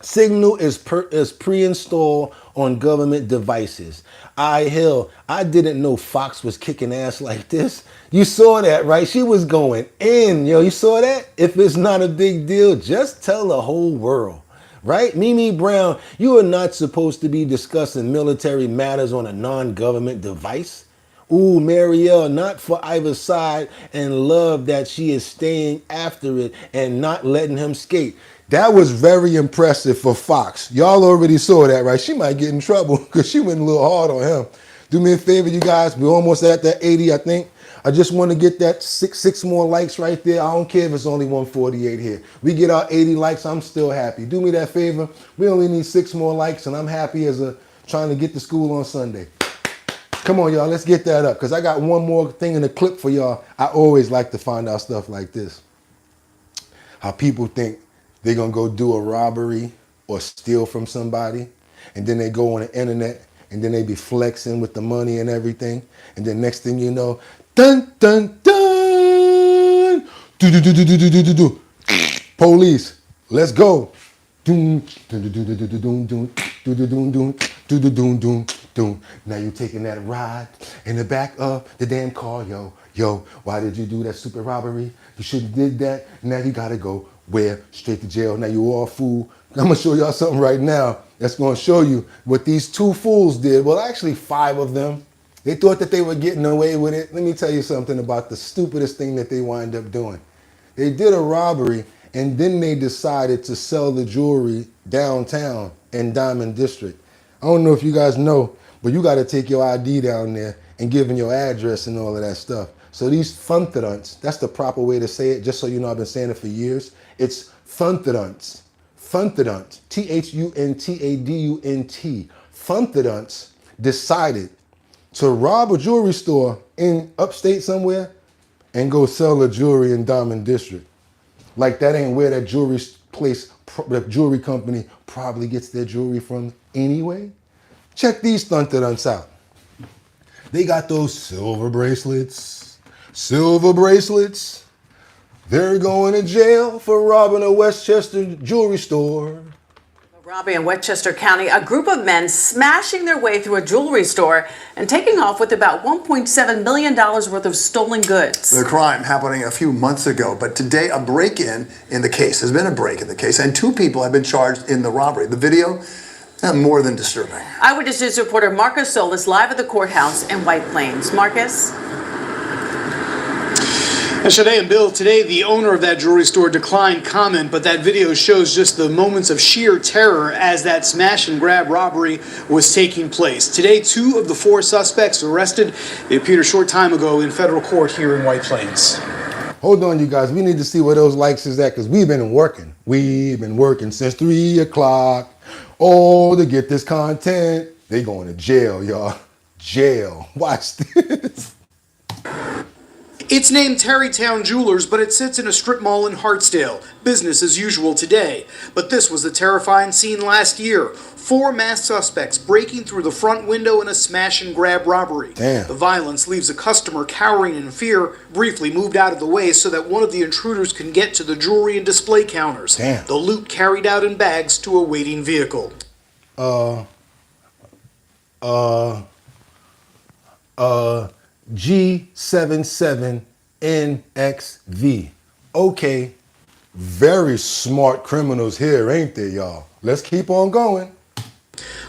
Signal is pre-installed on government devices. Hell, I didn't know Fox was kicking ass like this. You saw that, right? She was going in, yo. You saw that? If it's not a big deal, just tell the whole world, right? Mimi Brown, you are not supposed to be discussing military matters on a non-government device. Ooh, Marielle, not for either side, and love that she is staying after it and not letting him skate. That was very impressive for Fox. Y'all already saw that, right? She might get in trouble because she went a little hard on him. Do me a favor, you guys. We're almost at that 80, I think. I just want to get that six more likes right there. I don't care if it's only 148 here. We get our 80 likes, I'm still happy. Do me that favor. We only need 6 more likes, and I'm happy as trying to get to school on Sunday. Come on, y'all. Let's get that up because I got one more thing in the clip for y'all. I always like to find out stuff like this. How people think they're going to go do a robbery or steal from somebody, and then they go on the internet, and then they be flexing with the money and everything, and then next thing you know, dun, dun, dun, do. Police, let's go. Now you're taking that ride in the back of the damn car, yo, why did you do that stupid robbery? You should have did that. Now you gotta go where? Straight to jail. Now you all fool. I'm gonna show y'all something right now that's gonna show you what these 2 fools did. Well, actually 5 of them. They thought that they were getting away with it. Let me tell you something about the stupidest thing that they wind up doing. They did a robbery and then they decided to sell the jewelry downtown in Diamond District. I don't know if you guys know, but you gotta take your ID down there and give them your address and all of that stuff. So these funthadunts, that's the proper way to say it, just so you know I've been saying it for years. It's funthadunts. Funthadunts. Thuntaddunt. Funthadunts decided to rob a jewelry store in upstate somewhere and go sell the jewelry in Diamond District. Like that ain't where that jewelry place, the jewelry company probably gets their jewelry from anyway. Check these thuntadunts out. They got those silver bracelets. Silver bracelets. They're going to jail for robbing a Westchester jewelry store. Robbery in Westchester County, a group of men smashing their way through a jewelry store and taking off with about $1.7 million worth of stolen goods. The crime happening a few months ago, but today a break-in the case. There's been a break in the case, and 2 people have been charged in the robbery. The video, more than disturbing. Eyewitness News reporter Marcus Solis live at the courthouse in White Plains. Marcus? And Shade and Bill, today the owner of that jewelry store declined comment, but that video shows just the moments of sheer terror as that smash and grab robbery was taking place. Today, 2 of the 4 suspects arrested. They appeared a short time ago in federal court here in White Plains. Hold on, you guys. We need to see where those likes is at because we've been working. We've been working since 3 o'clock. Oh, to get this content. They going to jail, y'all. Jail. Watch this. It's named Tarrytown Jewelers, but it sits in a strip mall in Hartsdale. Business as usual today. But this was a terrifying scene last year. 4 masked suspects breaking through the front window in a smash and grab robbery. Damn. The violence leaves a customer cowering in fear, briefly moved out of the way so that one of the intruders can get to the jewelry and display counters. Damn. The loot carried out in bags to a waiting vehicle. G77NXV. Okay, very smart criminals here, ain't they, y'all? Let's keep on going.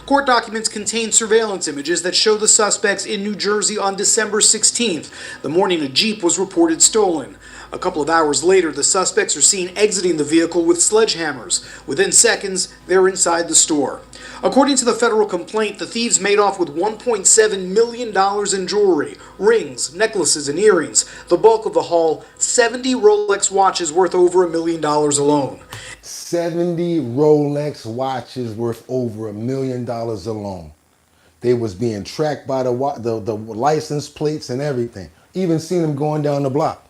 Court documents contain surveillance images that show the suspects in New Jersey on December 16th, the morning a Jeep was reported stolen. A couple of hours later, the suspects are seen exiting the vehicle with sledgehammers. Within seconds, they're inside the store. According to the federal complaint, the thieves made off with $1.7 million in jewelry, rings, necklaces, and earrings. The bulk of the haul, 70 Rolex watches worth over $1 million alone. 70 Rolex watches worth over $1 million alone. They was being tracked by the license plates and everything. Even seen them going down the block.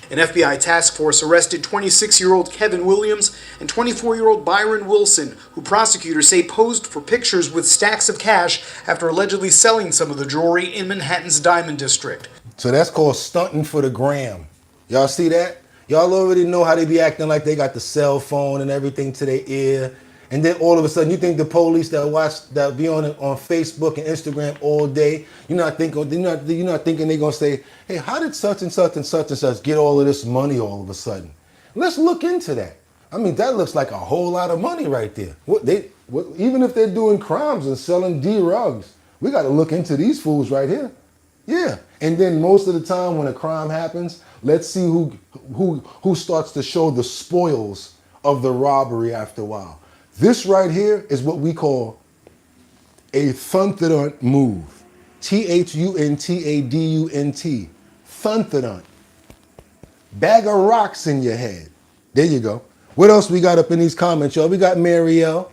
An FBI task force arrested 26-year-old Kevin Williams and 24-year-old Byron Wilson, who prosecutors say posed for pictures with stacks of cash after allegedly selling some of the jewelry in Manhattan's Diamond District. So that's called stunting for the gram. Y'all see that? Y'all already know how they be acting like they got the cell phone and everything to their ear. And then all of a sudden, you think the police that be on Facebook and Instagram all day, you're not thinking they're gonna say, hey, how did such and such and such and such get all of this money all of a sudden? Let's look into that. I mean, that looks like a whole lot of money right there. Even if they're doing crimes and selling D-rugs, we got to look into these fools right here. Yeah. And then most of the time when a crime happens, let's see who starts to show the spoils of the robbery after a while. This right here is what we call a thuntadunt move. Thuntadadunt. Thuntadunt. Bag of rocks in your head. There you go. What else we got up in these comments, y'all? We got Marielle.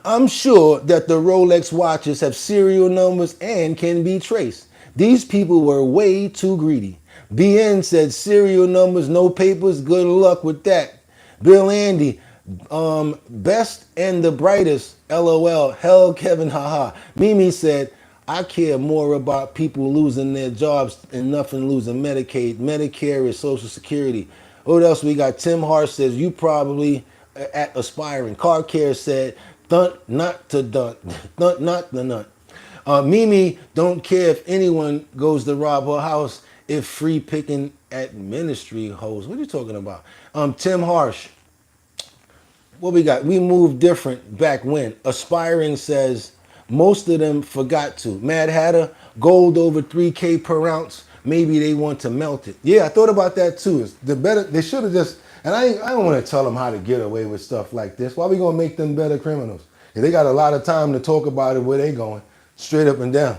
I'm sure that the Rolex watches have serial numbers and can be traced. These people were way too greedy. BN said serial numbers, no papers, good luck with that. Bill Andy, best and the brightest, LOL, hell Kevin, haha. Mimi said, I care more about people losing their jobs and nothing losing Medicaid. Medicare is Social Security. What else we got? Tim Hart says, you probably at Aspiring. Car Care said, thunt not to dunt. Thunt not the nut. Mimi don't care if anyone goes to rob her house if free picking at ministry hoes. What are you talking about? Tim Harsh. What we got? We moved different back when. Aspiring says, most of them forgot to. Mad Hatter, gold over 3K per ounce. Maybe they want to melt it. Yeah, I thought about that too. They should have just, and I don't want to tell them how to get away with stuff like this. Why are we going to make them better criminals? If they got a lot of time to talk about it, where they going? Straight up and down.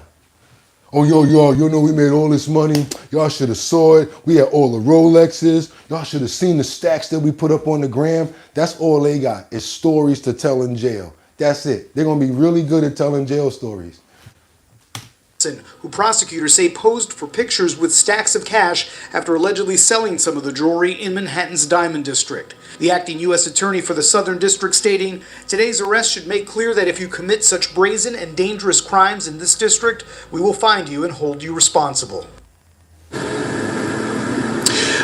Oh, y'all, you know we made all this money. Y'all should have saw it. We had all the Rolexes. Y'all should have seen the stacks that we put up on the gram. That's all they got is stories to tell in jail. That's it. They're going to be really good at telling jail stories. Who prosecutors say posed for pictures with stacks of cash after allegedly selling some of the jewelry in Manhattan's Diamond District. The acting U.S. attorney for the Southern District stating, today's arrest should make clear that if you commit such brazen and dangerous crimes in this district, we will find you and hold you responsible.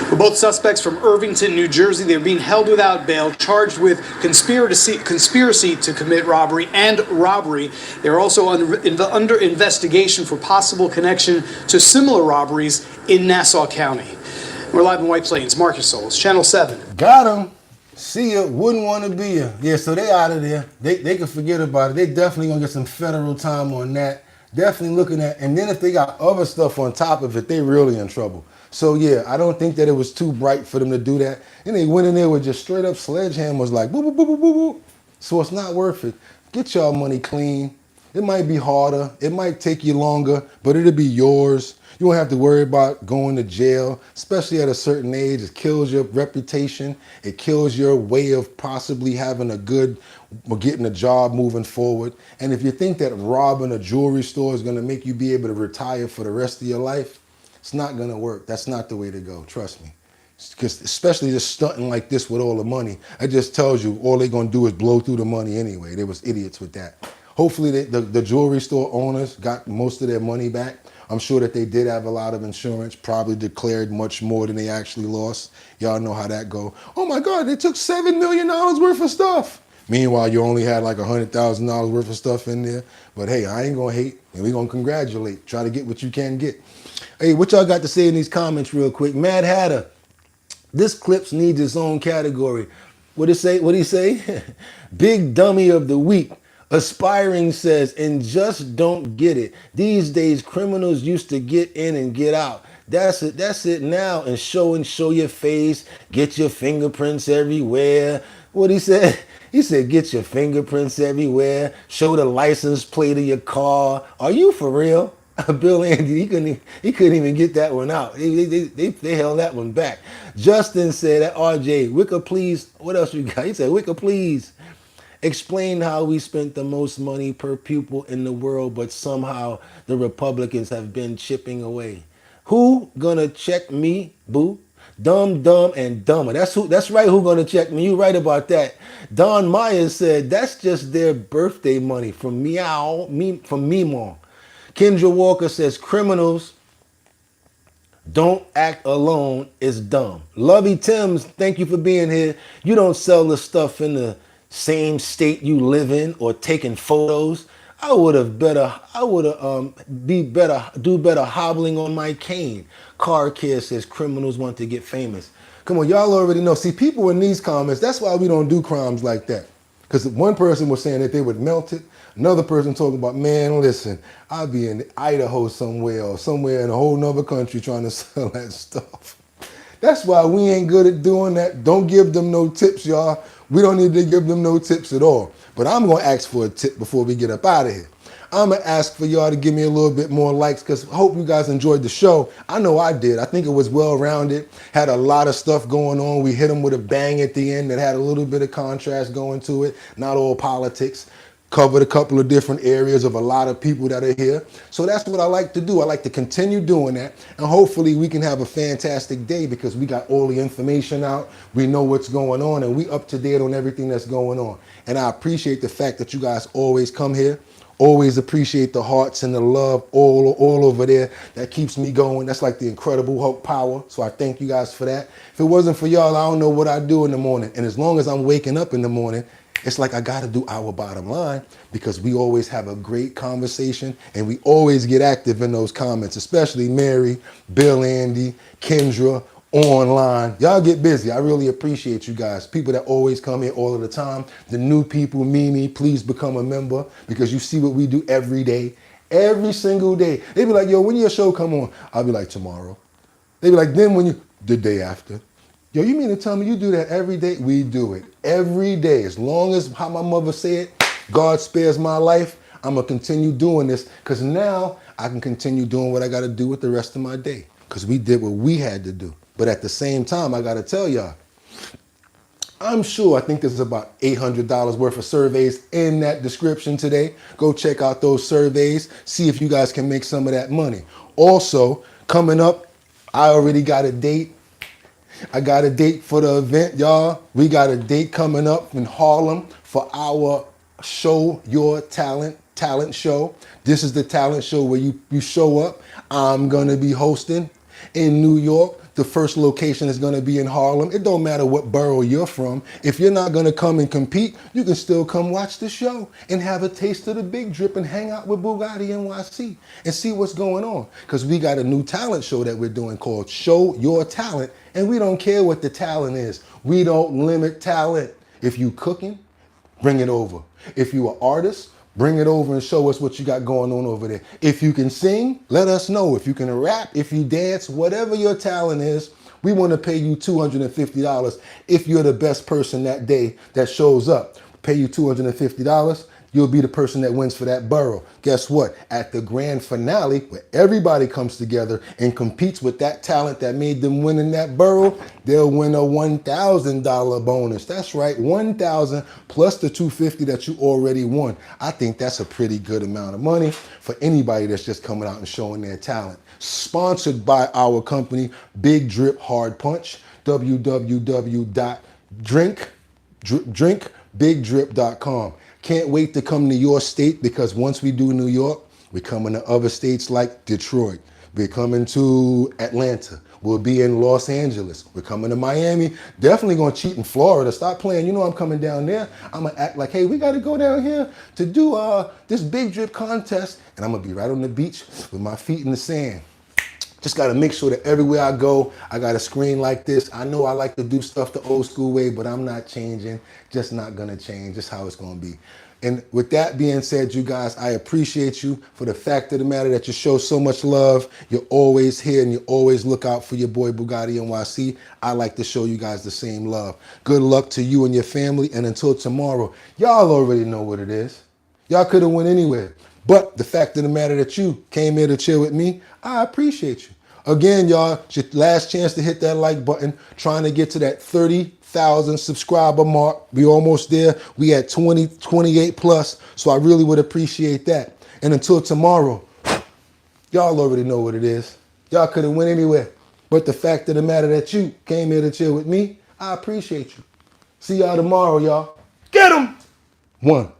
For both suspects from Irvington, New Jersey, they're being held without bail, charged with conspiracy to commit robbery and robbery. They're also under investigation for possible connection to similar robberies in Nassau County. We're live in White Plains. Marcus Souls, Channel 7. Got him. See ya. Wouldn't want to be ya. Yeah, so they out of there. They can forget about it. They definitely going to get some federal time on that. Definitely looking at, and then if they got other stuff on top of it, they really in trouble. So yeah, I don't think that it was too bright for them to do that. And they went in there with just straight up sledgehammers like boo, boo, boo, boo, boo, boo. So it's not worth it. Get y'all money clean. It might be harder. It might take you longer, but it'll be yours. You won't have to worry about going to jail, especially at a certain age. It kills your reputation. It kills your way of possibly having a good, or getting a job moving forward. And if you think that robbing a jewelry store is going to make you be able to retire for the rest of your life, it's not going to work. That's not the way to go. Trust me. Because especially just stunting like this with all the money, it just tells you all they're going to do is blow through the money anyway. They was idiots with that. Hopefully the jewelry store owners got most of their money back. I'm sure that they did have a lot of insurance, probably declared much more than they actually lost. Y'all know how that go. Oh my God, they took $7 million worth of stuff. Meanwhile, you only had like $100,000 worth of stuff in there. But hey, I ain't gonna hate, and we gonna congratulate. Try to get what you can get. Hey, what y'all got to say in these comments real quick? Mad Hatter, this clip needs its own category. What'd he say? Big dummy of the week. Aspiring says, and just don't get it. These days, criminals used to get in and get out. That's it now. And show your face. Get your fingerprints everywhere. What he said? He said, get your fingerprints everywhere. Show the license plate of your car. Are you for real? Bill Andy, he couldn't even get that one out. They held that one back. Justin said, RJ, Wicca, please. What else you got? He said, Wicca, please. Explain how we spent the most money per pupil in the world, but somehow the Republicans have been chipping away. Who gonna check me, boo? Dumb, dumb, and dumber. That's right, who gonna check me? You right about that. Don Myers said, that's just their birthday money from Meemaw. Kendra Walker says, criminals Don't act alone is dumb. Lovey Timms, thank you for being here. You don't sell the stuff in the same state you live in or taking photos. I would have do better hobbling on my cane. Car Care says criminals want to get famous. Come on, y'all already know. See, people in these comments, that's why we don't do crimes like that. Because one person was saying that they would melt it. Another person talking about, man, listen, I'll be in Idaho somewhere or somewhere in a whole nother country trying to sell that stuff. That's why we ain't good at doing that. Don't give them no tips, y'all. We don't need to give them no tips at all. But I'm going to ask for a tip before we get up out of here. I'm going to ask for y'all to give me a little bit more likes because I hope you guys enjoyed the show. I know I did. I think it was well-rounded, had a lot of stuff going on. We hit them with a bang at the end that had a little bit of contrast going to it, not all politics. Covered a couple of different areas of a lot of people that are here. So that's what I like to do. I like to continue doing that. And hopefully we can have a fantastic day because we got all the information out. We know what's going on and we up to date on everything that's going on. And I appreciate the fact that you guys always come here. Always appreciate the hearts and the love all over there. That keeps me going. That's like the Incredible Hulk power. So I thank you guys for that. If it wasn't for y'all, I don't know what I'd do in the morning. And as long as I'm waking up in the morning, it's like I got to do our bottom line because we always have a great conversation and we always get active in those comments, especially Mary, Bill, Andy, Kendra, online. Y'all get busy. I really appreciate you guys. People that always come here all of the time. The new people, Mimi, please become a member because you see what we do every day, every single day. They be like, yo, when your show come on? I'll be like, tomorrow. They be like, then when you, the day after. Yo, you mean to tell me you do that every day? We do it every day. As long as how my mother said, God spares my life, I'm going to continue doing this because now I can continue doing what I got to do with the rest of my day because we did what we had to do. But at the same time, I got to tell y'all, I'm sure, I think there's about $800 worth of surveys in that description today. Go check out those surveys, see if you guys can make some of that money. Also, coming up, I already got a date. I got a date for the event, y'all. We got a date coming up in Harlem for our Show Your Talent show. This is the talent show where you show up. I'm going to be hosting in New York. The first location is going to be in Harlem. It don't matter what borough you're from. If you're not going to come and compete, you can still come watch the show and have a taste of the big drip and hang out with BOOGOTTINYC and see what's going on. Because we got a new talent show that we're doing called Show Your Talent. And we don't care what the talent is. We don't limit talent. If you cooking, bring it over. If you an artist, bring it over and show us what you got going on over there. If you can sing, let us know. If you can rap, if you dance, whatever your talent is, we want to pay you $250 if you're the best person that day that shows up. Pay you $250. You'll be the person that wins for that borough. Guess what? At the grand finale, where everybody comes together and competes with that talent that made them win in that borough, they'll win a $1,000 bonus. That's right, $1,000 plus the $250 that you already won. I think that's a pretty good amount of money for anybody that's just coming out and showing their talent. Sponsored by our company, Big Drip Hard Punch, www.drinkbigdrip.com. Can't wait to come to your state because once we do New York, we're coming to other states like Detroit. We're coming to Atlanta. We'll be in Los Angeles. We're coming to Miami. Definitely going to cheat in Florida. Stop playing. You know I'm coming down there. I'm going to act like, hey, we got to go down here to do this big drip contest. And I'm going to be right on the beach with my feet in the sand. Just got to make sure that everywhere I go, I got a screen like this. I know I like to do stuff the old school way, but I'm not changing. Just not going to change. Just how it's going to be. And with that being said, you guys, I appreciate you for the fact of the matter that you show so much love. You're always here and you always look out for your boy BOOGOTTINYC. I like to show you guys the same love. Good luck to you and your family. And until tomorrow, y'all already know what it is. Y'all could have went anywhere. But the fact of the matter that you came here to chill with me, I appreciate you. Again, y'all, it's your last chance to hit that like button. Trying to get to that 30,000 subscriber mark. We almost there. We at 28 plus. So I really would appreciate that. And until tomorrow, y'all already know what it is. Y'all could have went anywhere. But the fact of the matter that you came here to chill with me, I appreciate you. See y'all tomorrow, y'all. Get 'em! 1.